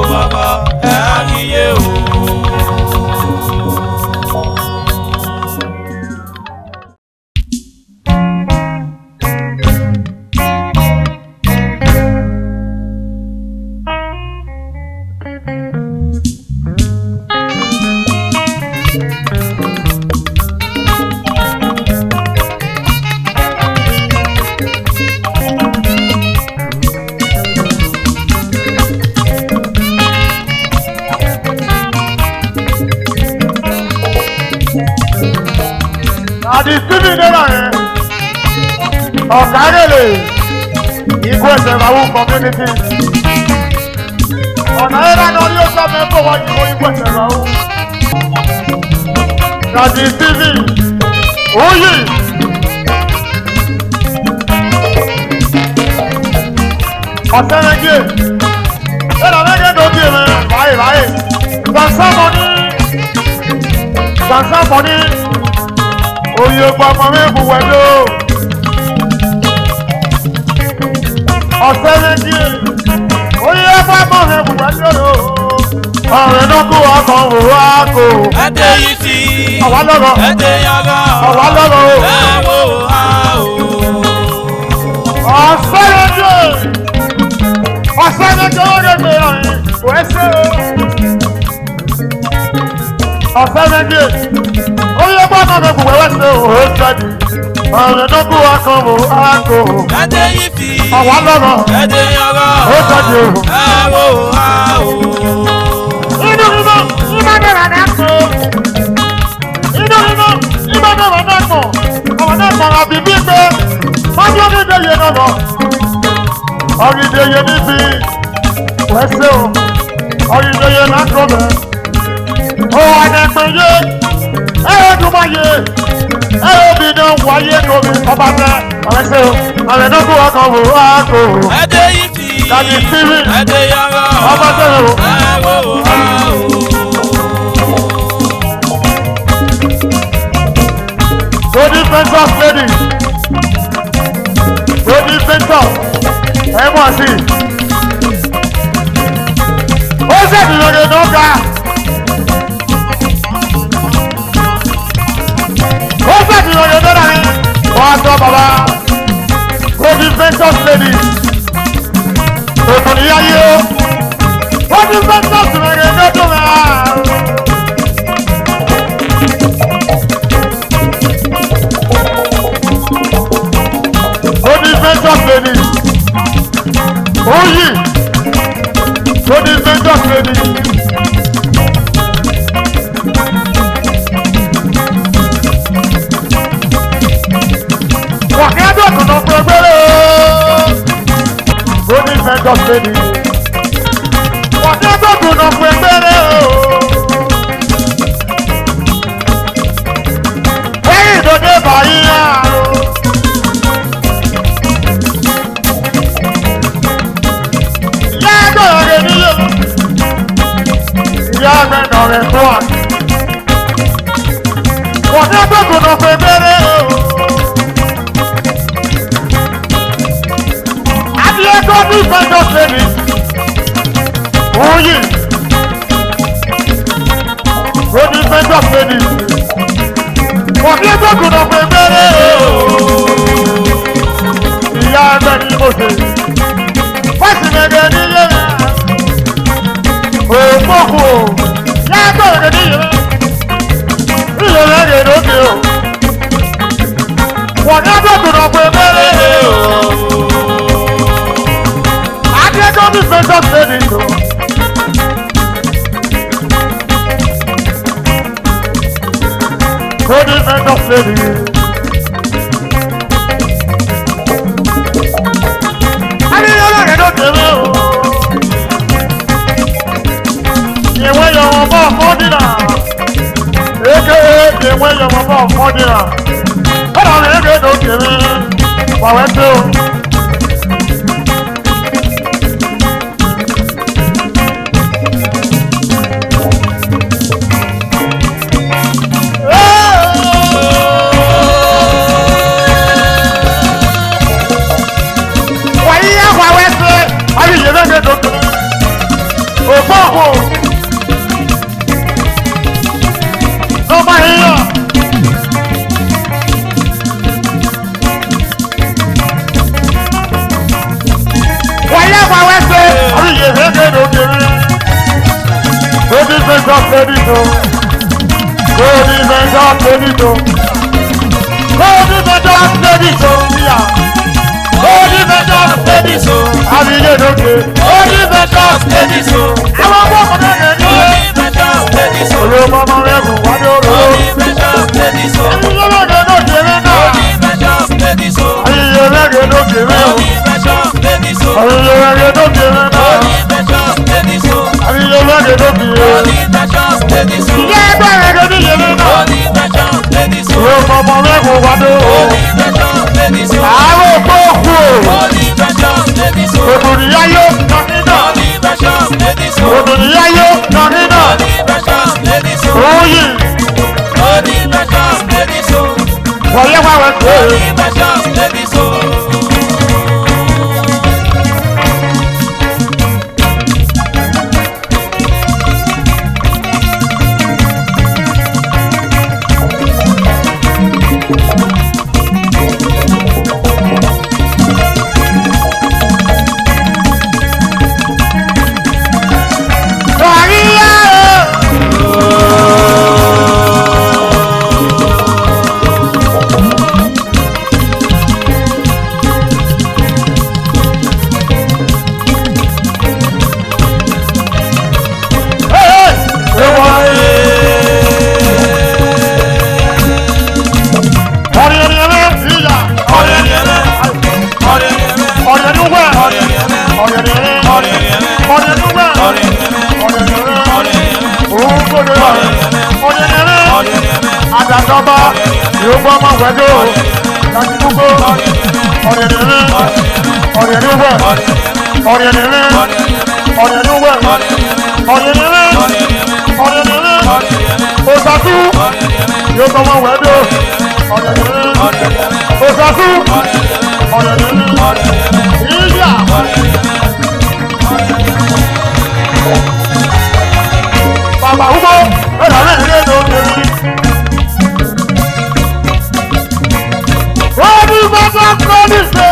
Àdì síbì náírà yẹn Ọ̀kadèlè ikú ẹsẹ̀ ìbáwò community ọ̀nà ẹ̀rọ náà yóò sọ mẹ́fọ́ wá ìwọ ikú ẹsẹ̀ ìbáwò Àdì síbì òyì ọ̀sẹ̀ méjì ẹ̀rọ méjì dòkè mẹ́ báyìí gbànsá mọ́ní oye gbọmọ mẹ́fù wẹ̀lú ọ̀sẹ̀ méjì oye gbọmọ mẹ́fù wẹ̀lú ọ̀rẹ́ náà kó ọkọ̀ òwò àgò ẹ̀dẹ̀ yìí sí ọ̀wá lọ́rọ̀ ẹ̀dẹ̀ yàgò ọ̀wá lọ́rọ̀ ẹ̀wò àwò ọ̀sẹ̀ méjì ó lè gbé ọ̀rìn wẹ́sẹ̀ ọ̀fẹ́ méjì oyè gbọ́dọ̀ mi kù wẹ́wẹ́ ṣe òwe sẹ́ni ọ̀rẹ́ tó kú akọ wò ákò ẹdẹ yìí fi ọ̀wá lọ́rọ̀ ẹdẹ yọrọ ó sẹ́ni o. ẹwọ àwò. inú mímọ́ ìmọ̀dẹ̀rẹ̀ náà kò inú mímọ́ ìmọ̀dẹ̀rẹ̀ náà kò ọmọ náà kọ̀ àbí bí pé wọ́n yóò ní ìdẹ́yẹ náà lọ ọ̀rìndẹ̀yẹ níbi wẹ́sẹ̀ o ọ̀rìndẹ̀yẹ náà kọ̀ bẹ́ẹ̀. Oh, I never yet. Hey, do my year. Hey, be done. Why you go me? Papa, I say, I don't go. I go. ẹdẹ yìí fi That is spirit. ẹdẹ yọrọ Papa, say, ẹwọ àwò. go defense us, lady. Go defense us. Everyone see. What's that? You don't know that. What's that? You don't know that. What's up, Baba? Go defense us, lady. Òtún ìyá yìí o. Wọ́n ti fẹ́ sọ́ọ̀tù rẹ̀ lọ́dún rẹ̀. Ó ní fẹ́ sọ́ọ̀tù lẹ́ni. Ó yì. Ó ní fẹ́ sọ́ọ̀tù lẹ́ni. Wọ̀kẹ́ dọ̀kùn náà pé gbére o. Ó ní fẹ́ sọ́ọ̀tù lẹ́ni. Wọ̀kẹ́ dọ̀kùn náà pé gbére o. Lẹ́yìn tó dé báyìí yá o. Rẹ̀ fún wa. Wọ́n ní agbẹ́kùn náà fẹ́ bẹ́rẹ̀ o. Adìyẹ tó ní ìfẹ́jọ́ sẹ́ni. Oyin. Ó ní ìfẹ́jọ́ sẹ́ni. Wọ́n ní agbẹ́kùn náà fẹ́ bẹ́rẹ̀ o. Ìyá ẹgbẹ́ ní mo ṣe. Fásitì gẹ́gẹ́ ní yẹ́rẹ́. Òpópó o. Yàtọ̀ ní yẹn. Ìyẹn lẹ́yìn lókè o. Wọ́n ní agbẹ́kùn náà fẹ́ bẹ́rẹ̀ o. Adéjọ́ bí fẹ́jọ́ sẹ́ni o. Ó ní fẹ́jọ́ sẹ́ni. Adéjọ́ lẹ́yìn lókè o. Ìwé yọ̀wọ̀ bọ̀ fọ́dínà. Eke ìwé yọ̀wọ̀ bọ̀ fọ́dínà. Bọ́dà mi eke lókè mi. Wàwẹ́ tó. Òpópó lọ́mọ èèyàn wáyé wáwẹ́ ṣe àríyé gẹ́gẹ́ lókèrè lórí fẹ́jọ́ pẹ́ẹ́dìtò lórí fẹ́jọ́ pẹ́ẹ́dìtò lórí fẹ́jọ́ pẹ́ẹ́dìtò níyà lórí fẹ́jọ́ pẹ́ẹ́dìtò àríyé lókè lórí fẹ́jọ́ pẹ́ẹ́dìtò àwọn ọmọ ọmọdé rẹ̀ ní olóòmọ ọmọ rẹ̀ kù wájú olóò àríyé lókè lókèrè náà àríyé lókè lókèrè o àríyé lókè lókèrè náà àríyé lókè lókèrè o ìyá ẹgbẹ́ rẹ̀ kò ní yẹlé náà olóòmọ ọmọ rẹ̀ kù wájú olóò àwọn òkú òkú o òdùnìyá yóò nọ nínà òdùnìyá yóò nọ nínà òòyì wọ̀nyẹ́ wà wẹ̀ tó Yóò máa wẹ̀dọ̀. Láti dúgbò. Ọ̀rẹ́dẹ̀rẹ́. Ọ̀rẹ́dẹ̀wẹ̀. Ọ̀rẹ́dẹ̀rẹ́. Ọ̀rẹ́dẹ̀wẹ̀. Ọ̀rẹ́dẹ̀rẹ́. Ọ̀rẹ́dẹ̀rẹ́. Òṣàtú. Yóò máa wẹ̀dọ̀. Ọ̀rẹ́dẹ̀rẹ́. Òṣàtú. Ọ̀rẹ́dẹ̀rẹ́. Ìyá. Bàbá Ubo. Ẹ̀rọ rẹ̀ ní èdè òkè. Wọ́n ní bàbá kọ́ ní ṣe.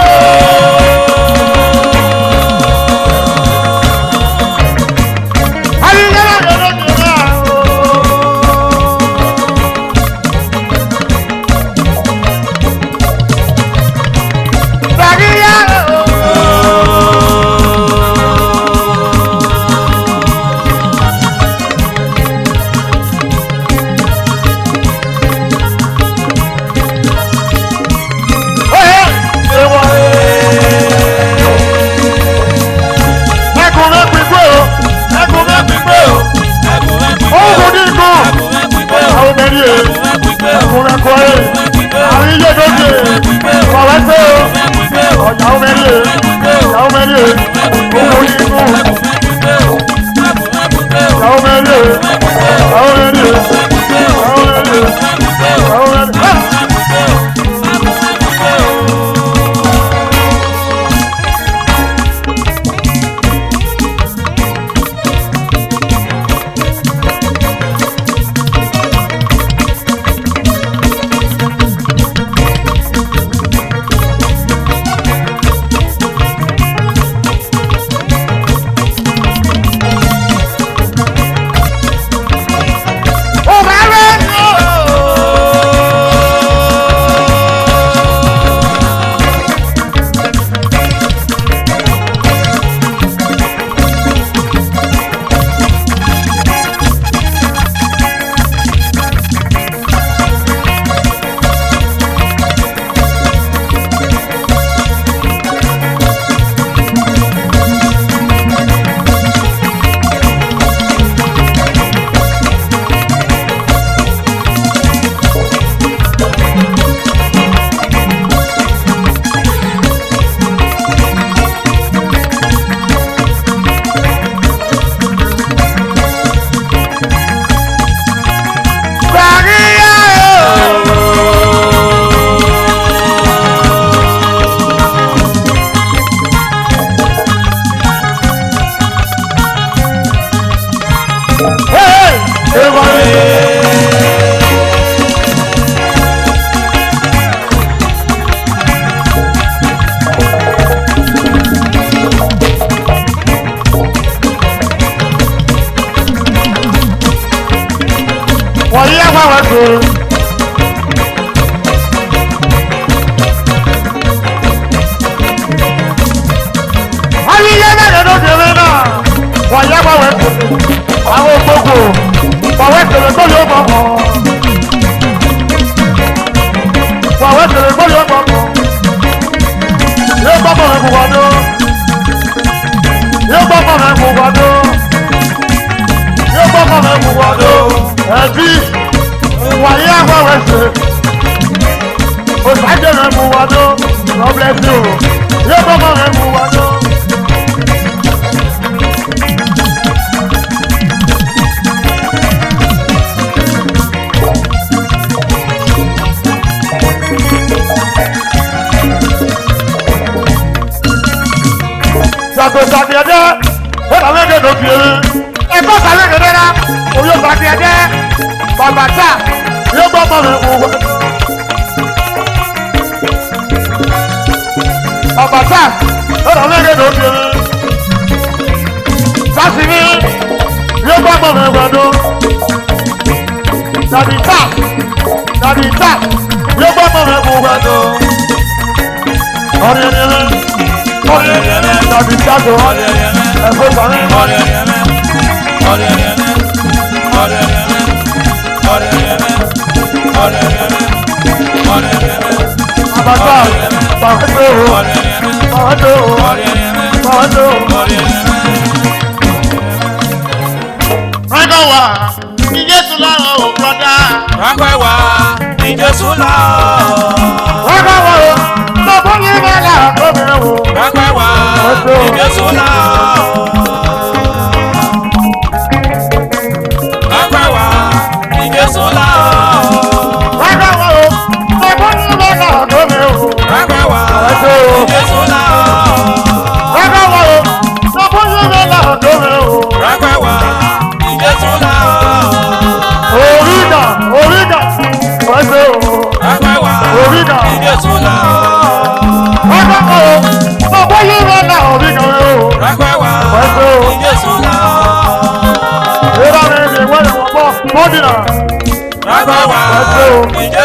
Jésù lọ.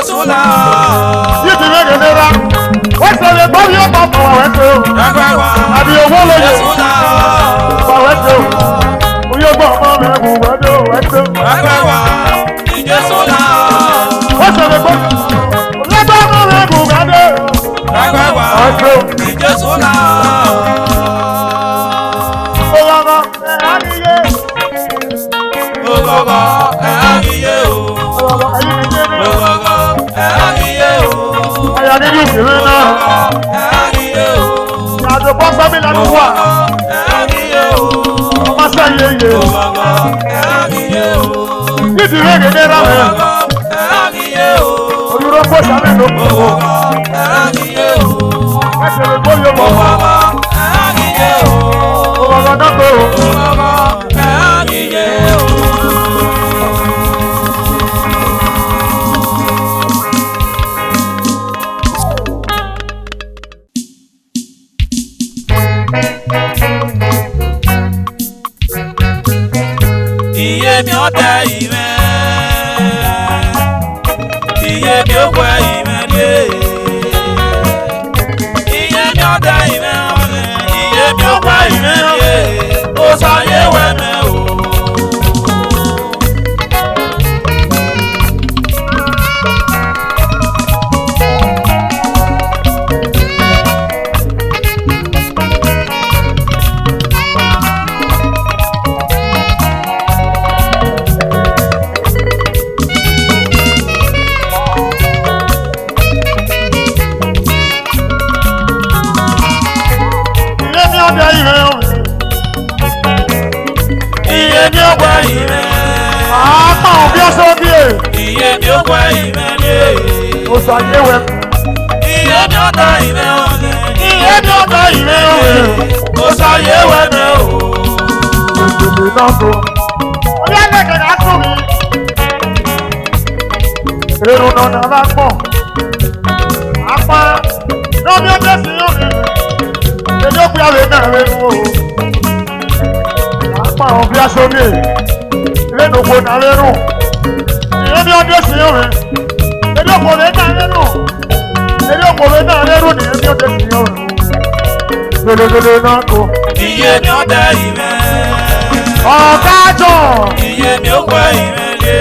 Jésù là. Yìí ti rẹ̀ nira. Wọ́n ṣe lè gbọ́ bí ó bá fún wa wẹ́sẹ̀ o. Ẹgbẹ́ wa. Àbí owó lóye. Jésù là. Wà wẹ́sẹ̀ o. Oyè gbọ́ ọmọ mi kù wẹ́sẹ̀ o wẹ́sẹ̀ o. Ẹgbẹ́ wa. Jésù là. Wọ́n ṣe lè gbọ́. Lẹ́gbẹ́ ọmọ mi kù wẹ́sẹ̀ o. Ẹgbẹ́ wa. Jésù là. Olọ́gọ́ ẹ̀ á níye. Olọ́gọ́ ẹ̀ á níye o. Olọ́gọ́ ẹ̀yìn mi jẹ́ mi. Olọ́gọ́ ẹ̀ á níye o. Ọ̀yà nínú ìṣòro náà. Ẹ̀ á níye o. Ìyàtọ̀ bọ́ gbẹ́mí lẹ́nu wà. Ẹ̀ á níye o. Ọmọ sẹ́yìn yeye. Olọ́gọ́ ẹ̀ á níye o. Yìí ti rẹ̀ nira rẹ̀. Olọ́gọ́ ẹ̀ á níye o. Olùrọ̀ kó sáré ló kù. Olọ́gọ́ ẹ̀ á níye o. Wọ́n ṣe lè gbọ́ yóò mọ̀ wá. Olọ́gọ́ ẹ̀ á níye o. Olọ́gọ́ náà tó. Olọ́gọ́ ẹ̀ á níye o. Iye mi ọ̀dẹ ìmẹ́, iye mi ó pẹ́ ìmẹ́ dé. Iye mi ọ̀dẹ ìmẹ́ ọ̀dẹ, iye mi ó pẹ́ ìmẹ́ dé. Ó sáyé wẹ́mẹ́ o. Iye mi ó pẹ́ ìmẹ́. Àápá òbí ọ̀sẹ̀ òbí ẹ̀. Iye mi ó pẹ́ ìmẹ́ dé. Ó sọ ayé wẹ̀. Iye mi ọ̀dẹ ìmẹ́ ọ̀dẹ, Iye ní ọ̀dọ̀ ìwé òwe. ó sáyé wẹ́mẹ́ o. Èdèlè náà tó. Orí ẹlẹ́gẹ̀dẹ̀ á tún mi. Èrò nànà bá pọ̀. Apá náà bí ó dé sí yóò rí. Èdè ó pé àwẹ̀ náà rẹ̀ mú o. Apá àwọn bí aṣọ mi. Ilé ìdòkò náà rẹ̀ rù. Ìyẹn bí ó dé sí yóò rí. Èdè ó kò lè náà rẹ̀ rù. Èdè ó kò lè náà rẹ̀ rù ní ẹbí ó dé sí yóò rí. Èdèlè náà tó. Iye mi ọ̀dẹ ìmẹ́. Ọ̀gá jọ. Iye mi ó pẹ́ ìmẹ́ dé.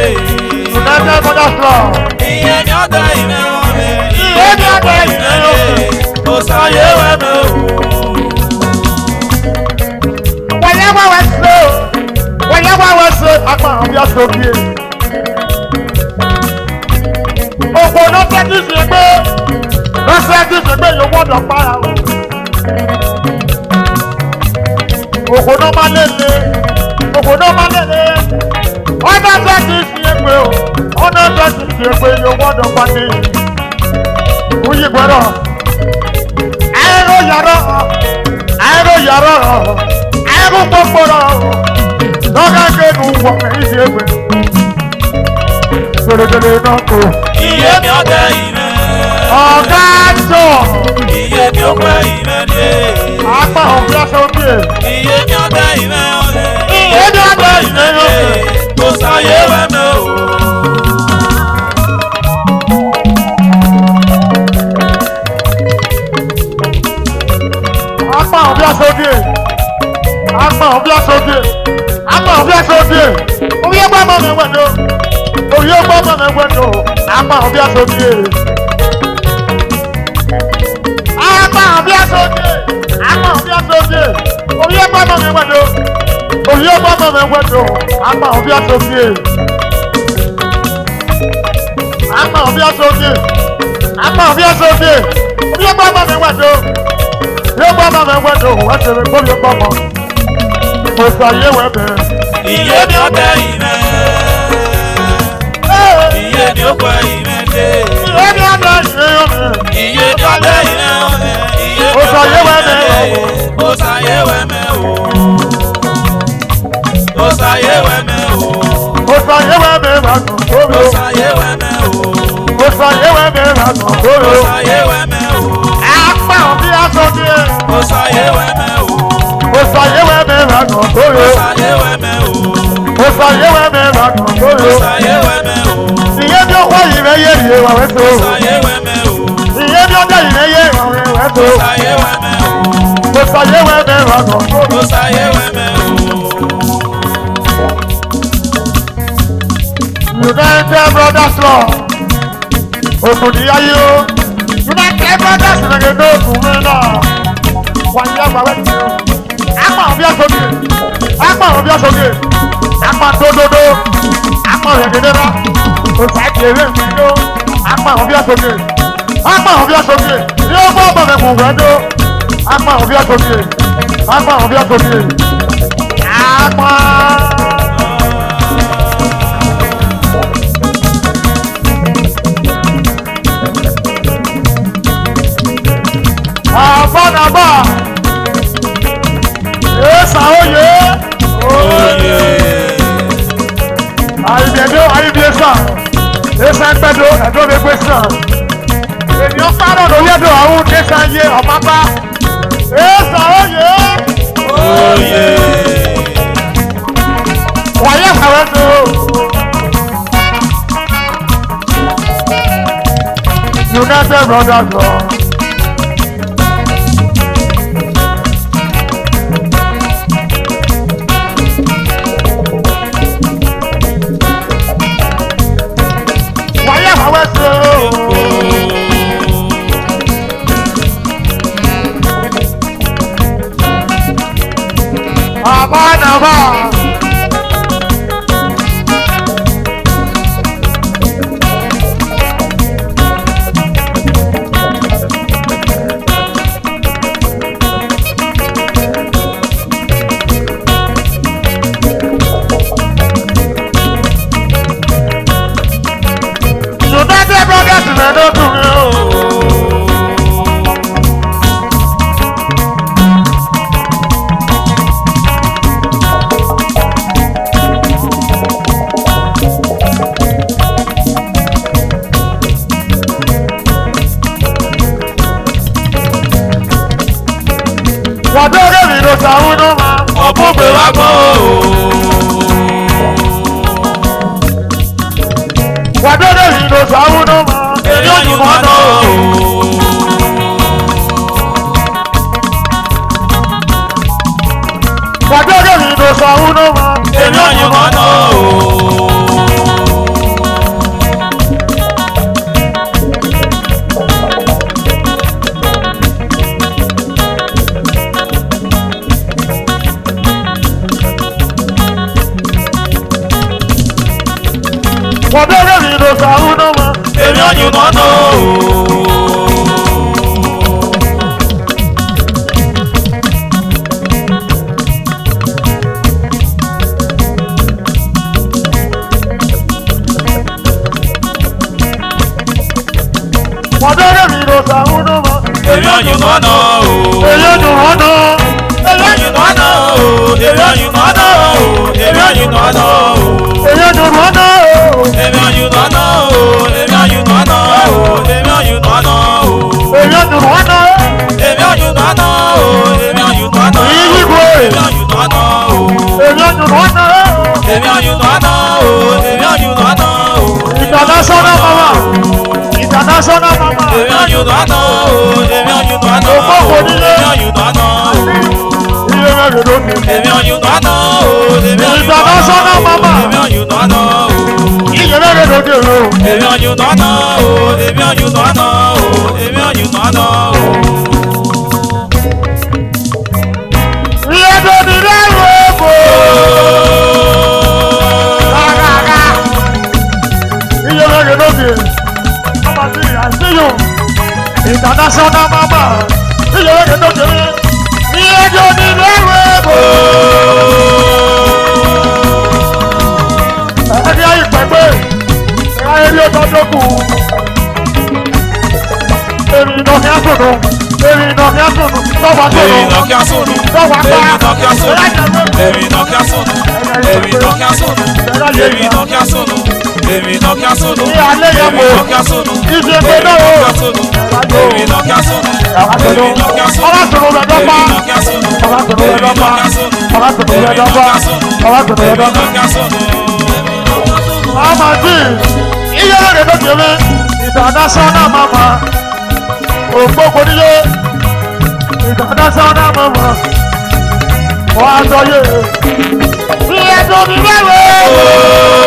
United Mother Floor. Iye mi ọ̀dẹ ìmẹ́ ọ̀dẹ, Iye ní ọ̀dọ̀ ìwé òwe. ó sáyé wẹ́mẹ́ o. Whenever we say, apá àwọn bí aṣọ bíi. Òpò náà tẹ́tí sí pé lọ́sẹ̀ tí sí pé yóò gbọ́dọ̀ para o. Òpò náà máa lélẹ̀, ọ̀nà tẹ́tí sí pé o, ọ̀nà tẹ́tí sí pé yóò gbọ́dọ̀ pàdé. Oyin gbọ́dọ̀, àìrò yàrá, àìrò gbọ́gbọ́rọ̀, lọ́gà kẹ́nu wọ̀ èyí sí ẹgbẹ́. Gbèrègbèrè náà kò. Iye mi ọ̀dẹ ìmẹ́. Ọ̀gá jọ. Iye mi ó pẹ́ ìmẹ́ dé. Apá òbí aṣọ òbí ẹ̀. Iye mi ọ̀dẹ ìmẹ́ ọ̀dẹ, Iye ní ọ̀dọ̀ ìwé òwe. ó sáyé wẹ́mẹ́ o. Apá òbí aṣọ òbí ẹ̀. Apá òbí aṣọ òbí ẹ̀. Orí ẹgbẹ́ ọmọ mi wẹ̀dọ̀. Apá òbí aṣọ òbí ẹ̀. Apá òbí aṣọ òbí ẹ̀. Orí ẹgbẹ́ ọmọ mi wẹ̀dọ̀. Apá òbí aṣọ òbí ẹ̀. Apá òbí aṣọ òbí ẹ̀. Orí ẹgbẹ́ ọmọ mi wẹ̀dọ̀. Yóò gbọ́ ọmọ mi wẹ̀dọ̀. Wọ́n ṣe lè gbóbi ọgbọ́ ọmọ. Mo sọ ayé wẹ̀ bẹ̀rẹ̀. Iye mi ọ̀dẹ ìmẹ́. Iye mi ó pẹ́ ìmẹ́ dé. Iye ní ọ̀dọ̀ ìwé òwe. Iye mi ọ̀dẹ ìmẹ́ ọ̀dẹ, iye mi Ó sáyé ọ̀dẹ wẹ́mẹ́ ìmẹ́ o. dé. Ó sáyé wẹ́mẹ́ o. Ó sáyé wẹ́mẹ́ o. Mo sọ ayé wẹ̀ bẹ̀rẹ̀ lánàá. Ó sáyé wẹ́mẹ́ o. Mo sọ ayé wẹ̀ bẹ̀rẹ̀ lánàá. Ó sáyé wẹ́mẹ́ o. Apá òbí aṣọ òbí ẹ̀. Ó sáyé wẹ́mẹ́ o. Mo sọ ayé wẹ̀ bẹ̀rẹ̀ lánàá. Ó sáyé wẹ́mẹ́ o. Mo sọ ayé wẹ̀ bẹ̀rẹ̀ lánàá. Ó sáyé wẹ́mẹ́ o. Iye ní ọkọ ìrẹyẹ ìyẹ wà wẹ́tò. Ìyẹ bí ọjọ́ ìrẹyẹ wà wẹ́tò. Kò sàyé wẹ́mẹ̀ wà kọ̀. United Brothers Law. Òkùn ní ayé o. United Brothers nìkan ní òkùn mi náà. Wọ́n yẹ wà wẹ́tò. Àpá òbí àsọ̀gè. Àpá òbí àsọ̀gè. Àpá dódódó. Àpá òyìnbó náà. Òsà kéré mi ló. Àpá òbí àsọ̀gè. Àpá òbí àsọ̀gè. Yóò bọ́ ọ̀bọ̀ mẹ́kùn wẹ́dó. Àpá òbí àsọ̀gè. Àpá òbí àsọ̀gè. Àpá. Àbọ̀nàbọ̀. Èsà oyè. Àyìnbẹ̀dọ̀ àyìnbẹ̀sà. Èsà ń gbẹ́dọ̀ ẹ̀dọ́ mi gbé sàn. Ènìyàn fárọ̀ lórí ẹ̀dọ̀ àwọn èsà ń yé ọ̀pápá. Èsà oyè. Wàyẹ̀ àwọn tó. United Brothers Law. Abanaba. United Brothers Law. Wàdúrà mi ló sàwọn náà máa. Ọ̀bùn pé wá gbọ́ o. Wàdúrà mi ló sàwọn náà máa. Èmi ò yìí mọ́ náà o. Wàdúrà mi ló sàwọn náà máa. Èmi ò yìí mọ́ náà o. Wàdúrà mi ló sàwọn náà máa. Èmi ò yìí mọ́ náà o. Wàdúrà mi ló sàwọn náà máa. Èmi ò yìí mọ́ náà o. Èyí ò dùn wọ́n náà. Èmi ò yìí mọ́ náà o. Èmi ò yìí mọ́ náà o. Èmi ò yìí mọ́ náà o. Èyí ò dùn wọ́n náà. Èmi ò yìí mọ́ náà o. Èmi ò yìí mọ́ náà o. Èmi ò yìí mọ́ náà o. Èyí ò dùn wọ́n náà. Èmi ò yìí mọ́ náà o. Èmi ò yìí mọ́ náà o. Èyí yìí gbé. Èmi ò yìí mọ́ náà o. Èyí ò dùn wọ́n náà. Èmi ò yìí mọ́ náà o. Èmi ò yìí mọ́ náà o. International mama. International mama. Èmi ò yìí mọ́ náà o. Èmi ò yìí mọ́ náà o. Òpópó nílé. Èmi ò yìí mọ́ náà o. Ilé mẹ́rin lónìí. Èmi ò yìí mọ́ náà o. Èmi ò yìí mọ́ náà o. International mama. Èmi ò yìí mọ́ náà o. Ilé mẹ́rin lónìí o. Èmi ò yìí mọ́ náà o. Èmi ò yìí mọ́ náà o. Èmi ò yìí mọ́ náà o. Ilé tó ní lẹ́rù èbò. Rárá. Ilé mẹ́rin lónìí. Mama sí àṣeyò. International mama. Ilé mẹ́rin lónìí. Ilé tó ní lẹ́rù èbò. Ẹni ayé pẹ̀pẹ́. Ẹni ayé tó dókù. Èmi náà ní àtúntò. Èmi náà ní àtúntò. Lọ́wọ́ àtúntò. Èmi náà kí a sọnù. Èmi náà kí a sọnù. Èmi náà kí a sọnù. Èmi náà kí a sọnù. Èmi náà kí a sọnù. Èmi náà kí a sọnù. Ní alẹ́ yẹn Èmi mo. náà kí a sọnù. Ìṣe Èmi pé náà náà o. kí a sọnù. Èmi náà kí a sọnù. Èmi náà kí a sọnù. Ọlá sọ̀rọ̀ rẹ̀ dọ́gba. Èmi náà kí a sọnù. Ọlá sọ̀rọ̀ rẹ̀ Èmi náà dọ́gba. kí a sọnù. Ọlá sọ̀rọ̀ rẹ̀ Èmi náà dọ́gba. kí a sọnù. Ọlá sọ̀rọ̀ rẹ̀ Èmi dọ́gba. náà kí a sọnù. Amadi, iye rẹ̀ ló tẹ̀lé international mama ògbógbò nílé international mama wọ́n á sọ yé iye tó ní lẹ́wọ̀.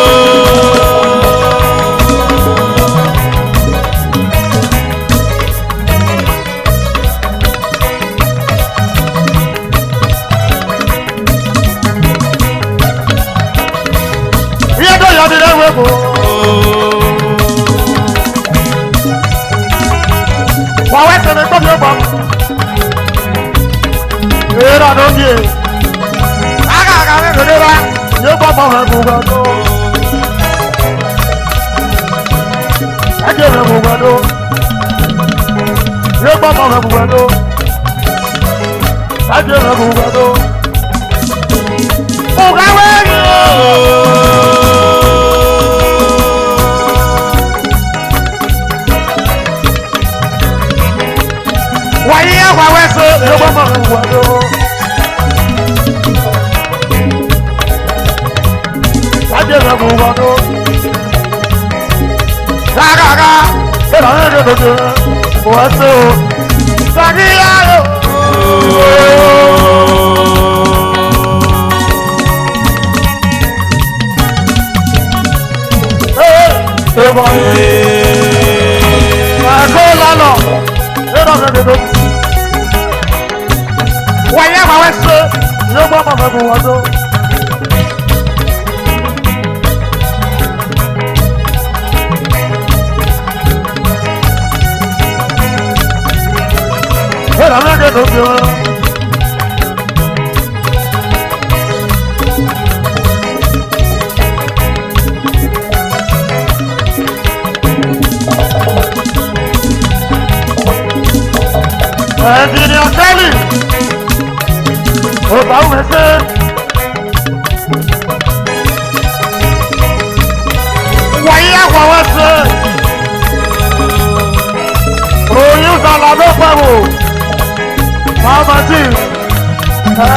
Wọ́n wá sẹ́ni tó fi ọgbọ̀n. Èrò ló bí e. Àgàgà rẹ̀ lóde wá. Yóò gbọ́ bọ̀ rẹ̀ gbogbo ẹ̀dọ́. Ẹ̀jẹ̀ rẹ̀ gbogbo ẹ̀dọ́. Yóò gbọ́ bọ̀ rẹ̀ gbogbo ẹ̀dọ́. Ẹ̀jẹ̀ rẹ̀ gbogbo ẹ̀dọ́. Ògá wẹ́rì o. Wàyí ẹ̀wà wẹ́sẹ̀ yóò gbọ́ bọ̀ rẹ̀ gbogbo ẹ̀dọ́. Ẹ̀jẹ̀ rẹ̀ gbogbo ẹ̀dọ́. Gàgàgà ìlànà ìdòdò wẹ́sẹ̀ o. Sàkíyà o. Wàyà máa wẹ́ ṣe yóò gbọ́ mọ̀ mẹ́gun wọn tó. Ẹ̀rọ mẹ́gẹ̀ tó fi wọn. Engineer Kelly, ọba wẹsẹ. Wàyí àwọn wẹsẹ. Oyún sàlà ló pẹ̀ wò. Mamadi,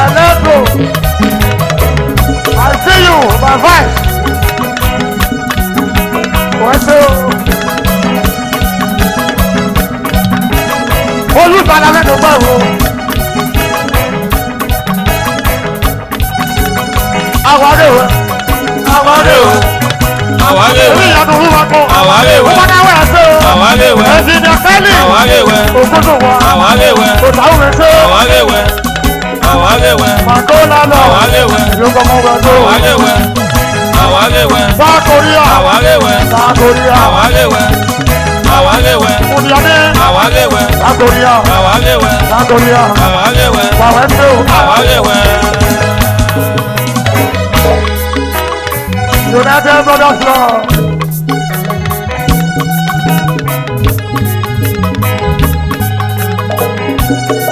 Ẹlẹ́dò, I see you, my vice. Wẹsẹ o. Olùsàlà lẹ́nu pẹ̀ wò. Àwárẹ̀wẹ̀. Àwárẹ̀wẹ̀. Àwárẹ̀wẹ̀. Èmi ìyàtọ̀ fún wa kọ́. Àwárẹ̀wẹ̀. Ọmọdé wẹ̀ ẹsẹ̀ o. Àwárẹ̀wẹ̀. Engineer Kelly. Àwárẹ̀wẹ̀. Òkútù wa. Àwárẹ̀wẹ̀. Òtàwù ẹsẹ̀. Àwárẹ̀wẹ̀. Àwárẹ̀wẹ̀. Màkọ́lá lọ. Àwárẹ̀wẹ̀. Ìlúkọ̀mọ́ wẹ̀ tó. Àwárẹ̀wẹ̀. Àwárẹ̀wẹ̀. South Korea. Àwárẹ̀wẹ̀. South Korea. Àwárẹ̀wẹ̀. Àwárẹ̀wẹ̀. Kùdìyàní. Àwárẹ̀wẹ̀. South Korea. Àwárẹ̀wẹ̀. South Korea. Àwárẹ̀wẹ̀. Wàwẹ̀ tó. Àwárẹ̀wẹ̀. United Brothers Law.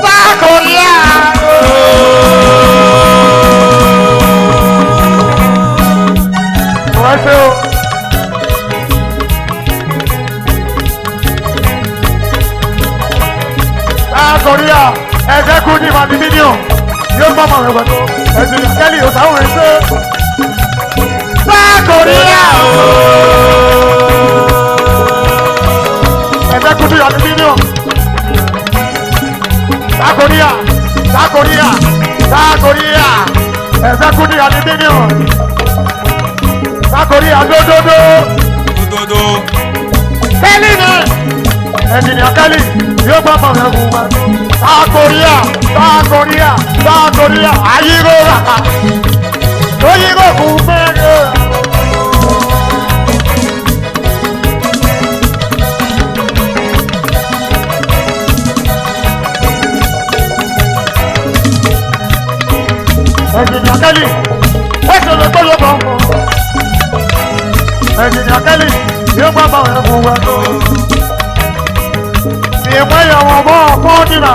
South Korea. Wàwẹ̀ tó. South Korea. Ẹ̀jẹ̀ kú ní Madiminium. Yóò gbọ́ mọ̀ rẹ̀ pẹ̀lú. Ẹ̀sìn Kelly òtàwọn ẹ̀ṣẹ́. South Korea. Ẹ̀jẹ̀ kú ní Madiminium. South Korea. South Korea. South Korea. Ẹ̀jẹ̀ kú ní Madiminium. South Korea dódódó. Dodo. Kelly ni. Engineer Kelly yóò gbọ́ mọ̀ rẹ̀ fún wa. South Korea. South Korea. South Korea. Ayíro rà. Oyíro fún mẹ́rin. Engineer Kelly, ẹ̀sùn ló tó yọ̀bọ̀ mọ́. Engineer Kelly yóò gbọ́ mọ̀ rẹ̀ fún wa. Ìwé ìyàwó mọ́ ọ̀pọ̀ dìnnà.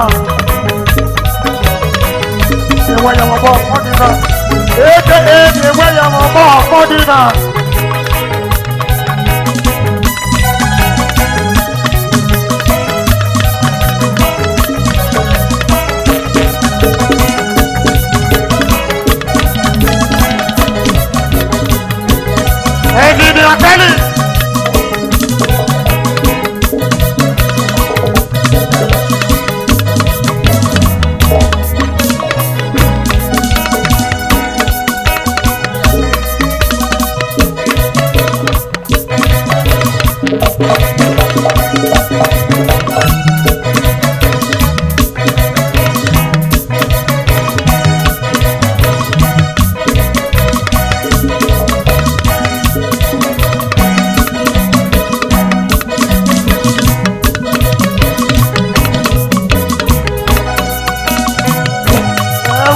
Ìwé ìyàwó mọ́ ọ̀pọ̀ dìnnà. Èdè ìwé ìyàwó mọ́ ọ̀pọ̀ dìnnà. Engineer Kelly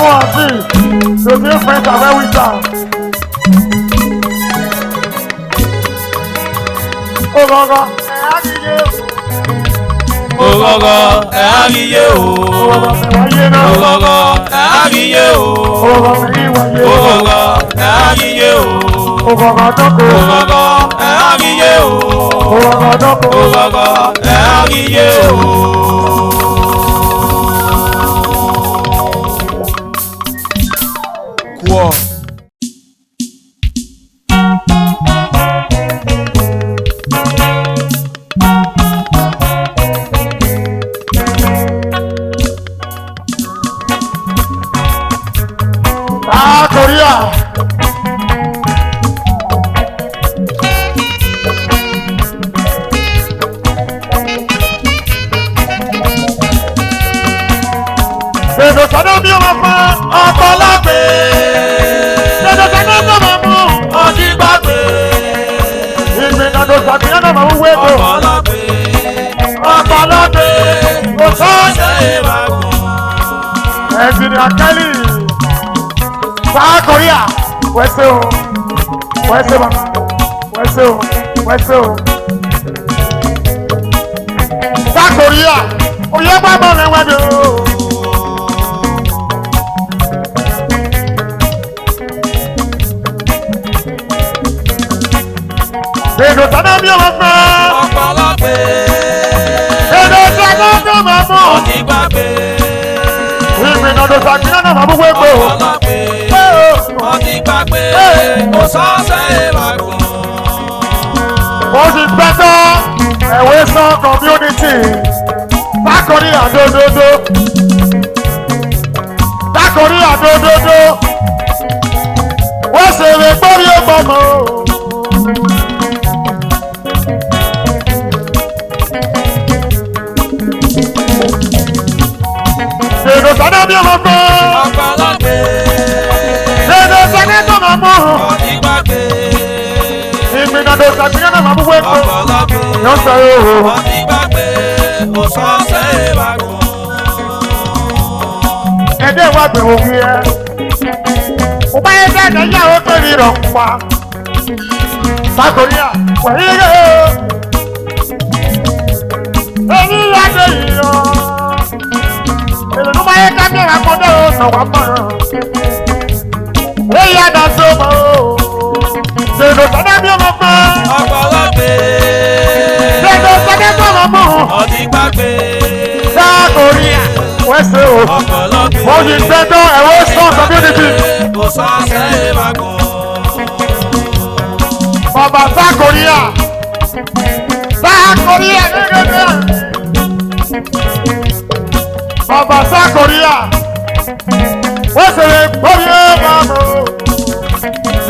wọ́n sí lòdì friends àwẹ́wìsà. Ògọ̀gọ̀ ẹ̀ á níye o. Ògọ̀gọ̀ ẹ̀ á níye o. Ògọ̀gọ̀ ẹ̀ á níye o. Ògọ̀gọ̀ ẹ̀ á níye o. Ògọ̀gọ̀ dọ́kọ̀. Ògọ̀gọ̀ ẹ̀ á níye o. Ògọ̀gọ̀ dọ́kọ̀. Ògọ̀gọ̀ ẹ̀ á níye o. Kúọ̀. Korea. Bèbè sọ́dọ̀ bí ọmọ fún ọ̀pọ̀lọpẹ̀. Bèbè sọ́dọ̀ bí ọmọ mú ọdí gbàgbé. Ìgbìnà ló sàbíyàn náà máa ń wé bò. Ọ̀pọ̀lọpẹ̀ kò sọ́ọ̀ṣẹ́ ìbàgbọ́. Ẹ̀sìn àkẹ́lì. South Korea, wẹ́sẹ̀ o, wẹ́sẹ̀ o, wẹ́sẹ̀ o, wẹ́sẹ̀ o. South Korea, oyè bàbá rẹ̀ wẹ́dẹ̀ o. Èdè sọ́dọ̀ bí ọmọ fẹ́. Ọ̀pọ̀lọpẹ̀. Èdè sọ́dọ̀ bí ọmọ mọ́. Ọtí gbàgbé. Ìgbìnà ló sàbíyàn náà máa ń wé bò. Ọtí gbàgbé kò sọ́ọ̀sẹ̀ ìbàgbọ́. Mo sì gbẹ́tọ́ ẹ̀wé sàn community. South Korea dòdòdó. South Korea dòdòdó. Wọ́n ṣe lè gbórí ọgbọ̀mọ̀. Èdè sọ́dọ̀ bí ọmọ kan. Ọ̀pọ̀lọpẹ̀. Èdè sọ́dọ̀ tó máa mú. Ọtí gbàgbé. Ìgbìnà ló sàbíyàn náà máa ń wé bò. Ọ̀pọ̀lọpẹ̀. Yóò sọ yóò. Ọtí gbàgbé kò sọ́ọ̀sẹ̀ ìbàgbọ́. Ẹdẹ wa gbẹ òkè ẹ. Mo bá yẹ kí ẹ̀dá yàwó kẹ́rì rọ̀ pa. South Korea wẹ̀rí yẹ. Èyí yá dé yìí lọ. Èlò ló bá yẹ ká bí ẹ̀rọ akọ́dọ̀ ó nà wá mọ̀ràn. Èyí yá dá sí ọmọ o. Èlò sọ́dọ̀ bí ọmọ pẹ́. Ọ̀pọ̀lọpẹ̀. Èlò sọ́dọ̀ tó ọmọ mọ̀. Ọtí gbàgbé. South Korea wẹ́sẹ̀ o. Ọ̀pọ̀lọpẹ̀. Mo sì gbẹ́tọ́ ẹ̀wé sàn community. Kò sọ́ọ̀sẹ̀ ìbàgbọ́. Baba South Korea. South Korea gẹ́gẹ́. Baba South Korea. Wọ́n ṣe lè gbórí ọmọ mọ́.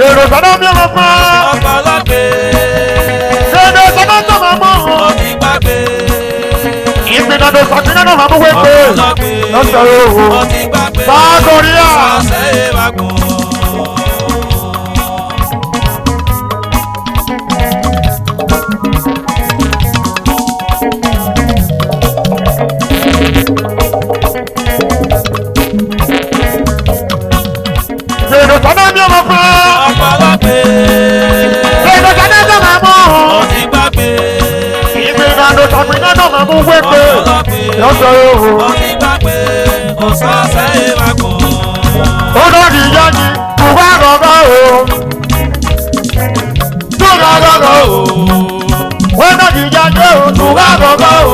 Èrò sọ́dọ̀ bí ọmọ fún. Ọ̀pọ̀lọpẹ̀. Èdè sọ́dọ̀ tó máa mọ́. Ọtí gbàgbé. Ìgbìnà ló sàbíyàn náà máa ń wé pé. Ọ̀pọ̀lọpẹ̀. Lọ́sọ̀ yóò. Ọtí gbàgbé. South Korea. Sọ́ọ̀sẹ̀ ìbàgbọ́. Èrò sọ́dọ̀ bí ọmọ fún. Ọ̀pọ̀lọpẹ̀. Èdè sọ́dọ̀ tó máa mọ́. Ọtí gbàgbé. Ìgbìnà ló sàbíyàn náà máa ń wé pé. Ọ̀pọ̀lọpẹ̀. Lọ́sọ̀ yóò. Ọtí gbàgbé. Kò sọ́ọ̀sẹ̀ ìbàgbọ́. Olórí yanni tùbá gọ́gọ́ o. Tùbá gọ́gọ́ o. Olórí yanni o tùbá gọ́gọ́ o.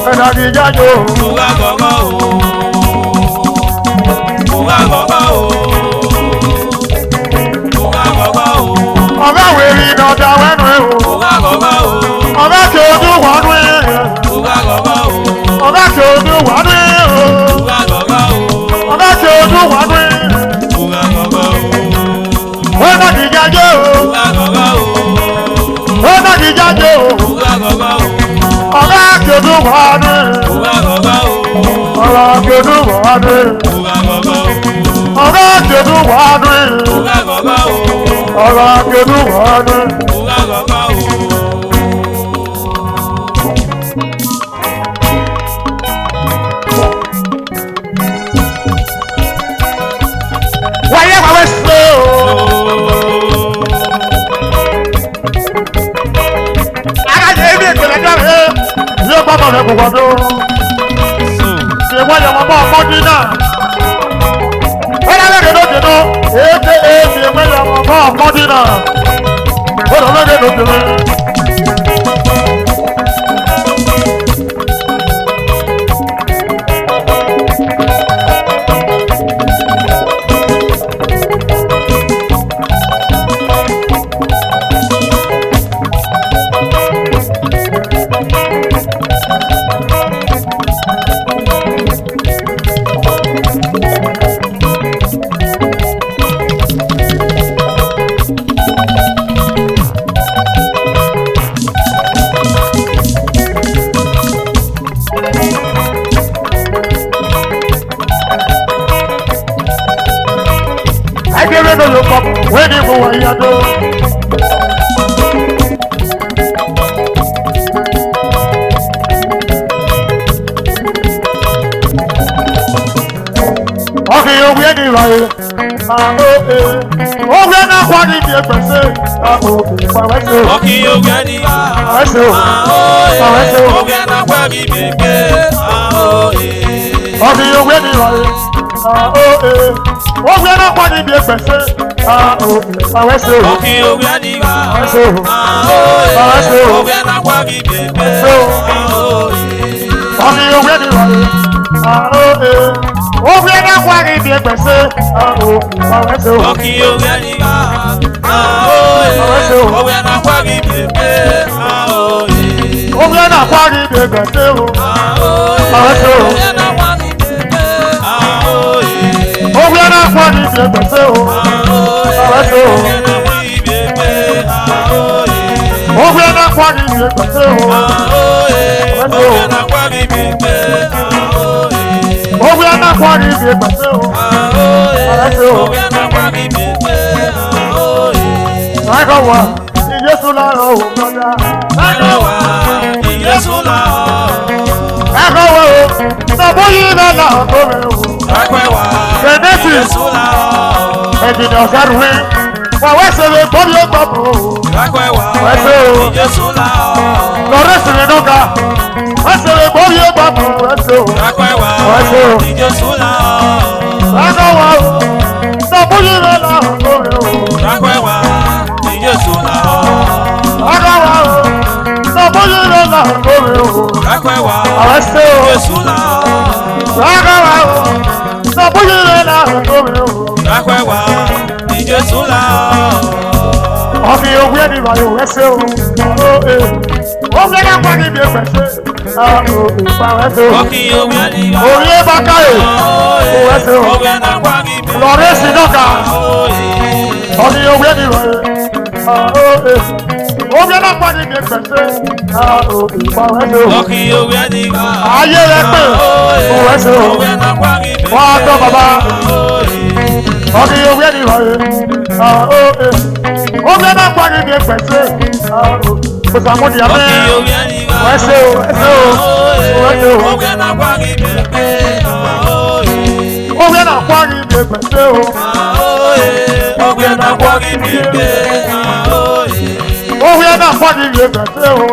Olórí yanni o. Tùwà gọ́gọ́ o. Tùwà gọ́gọ́ o. Tùwà gọ́gọ́ o. Ọ̀gá wèrè dọ̀dà wẹ́nu ẹ̀ o. Tùwà gọ́gọ́ o. Ọ̀gá kí ojú wọnú ẹ̀. Tùwà gọ́gọ́ o. Ọ̀gá kí ojú wọnú ẹ̀ o. Tùwà gọ́gọ́ o. Ọ̀gá kí ojú wọnú ẹ̀. Tùwà gọ́gọ́ o. Olórí yanni o. Tùwà gọ́gọ́ o. Olórí yanni o. Tùwà gọ́gọ́ o. Ọ̀gá kí ojú wọnú ẹ̀. Tùwà gọ́gọ́ o. Ọ̀gá kí ojú wọnú ẹ̀. Tùwà gọ́gọ́ o. Ọ̀gá kí ojú wọnú ẹ̀. Tùwà gọ́gọ́ o. Ọ̀gá kí ojú wọnú ẹ̀. Tùwà gọ́gọ́ o. Medina. Wọ́n lọ́dẹ̀ lóde náà, èké èké mẹ́lẹ̀ ọmọ Mọ́dínà. Wọ́n lọ́dẹ̀ lóde náà. When you go, you do. Okay, you're ready, right? Oh, we're not quite in the person. Okay, you're ready. Oh, we're not quite in the person. Okay, you're ready, right? Oh, we're not quite in the person. Okay, you're ready. Oh, we're not quite in the person. Okay, you're ready, right? Oh, we're not quite in the person. Okay, you're ready. Oh, we're not quite in the person. Oh, we're not quite in the person. Oh, we're not quite in the person. Oh, we're not quite in the person. Oh, we are not quite in the person. I go one. Yes, you know, brother. I go one. Yes, you know. I go one. The boy is not going. I go one. The next Yes, is. you know. And you know that way. For what's the body of Babu? I go one. Yes, you know. The rest of the Noga. What's the body of Babu? I go one. Yes, you know. I go one. The boy is not going. I go one. Yes, you know. I go one. The boy is not going. I go one. Yes, you know. I go one. The boy is not going. I go one. Yes, you know. Ọ̀fi owó ẹni wà yóò wẹ́sẹ̀ o. Ó fẹ́ ká pàdé ibi ẹgbẹ̀sẹ̀. Ìpa wẹ́sẹ̀ o. Okay, you're ready. Orí ẹ bá káyè. Ó wẹ́sẹ̀ o. Lọ̀rẹ́ sí dọ́kà. Ọ̀fi owó ẹni wà yóò. Ó fẹ́ ká pàdé ibi ẹgbẹ̀sẹ̀. Ìpa wẹ́sẹ̀ o. Okay, you're ready. Ayé rẹ pé. Ó wẹ́sẹ̀ o. Wọ́n á tọ́ bàbá. Ọ̀fi owó ẹni wà yóò. Ó fẹ́ ká pàdé ibi ẹgbẹ̀sẹ̀. Kò sàmúdìí abẹ́. Wẹ́sẹ̀ o. Wẹ́sẹ̀ o. Wẹ́sẹ̀ o. Ó fẹ́ ká pàdé ibi ẹgbẹ̀sẹ̀ o. Ó fẹ́ ká pàdé ibi ẹgbẹ̀sẹ̀ o. Wẹ́sẹ̀ o. Ó fẹ́ ká pàdé ibi ẹgbẹ̀sẹ̀ o.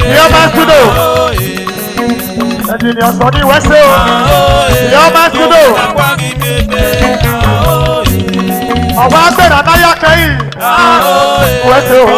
Ìyá máa ń túdò. Ẹ̀jìnìyàn sọ ní wẹ́sẹ̀ o. Ìyá máa ń túdò. Ọ̀wá agbèrè anáyà kẹ́yìn. Wẹ́sẹ̀ o.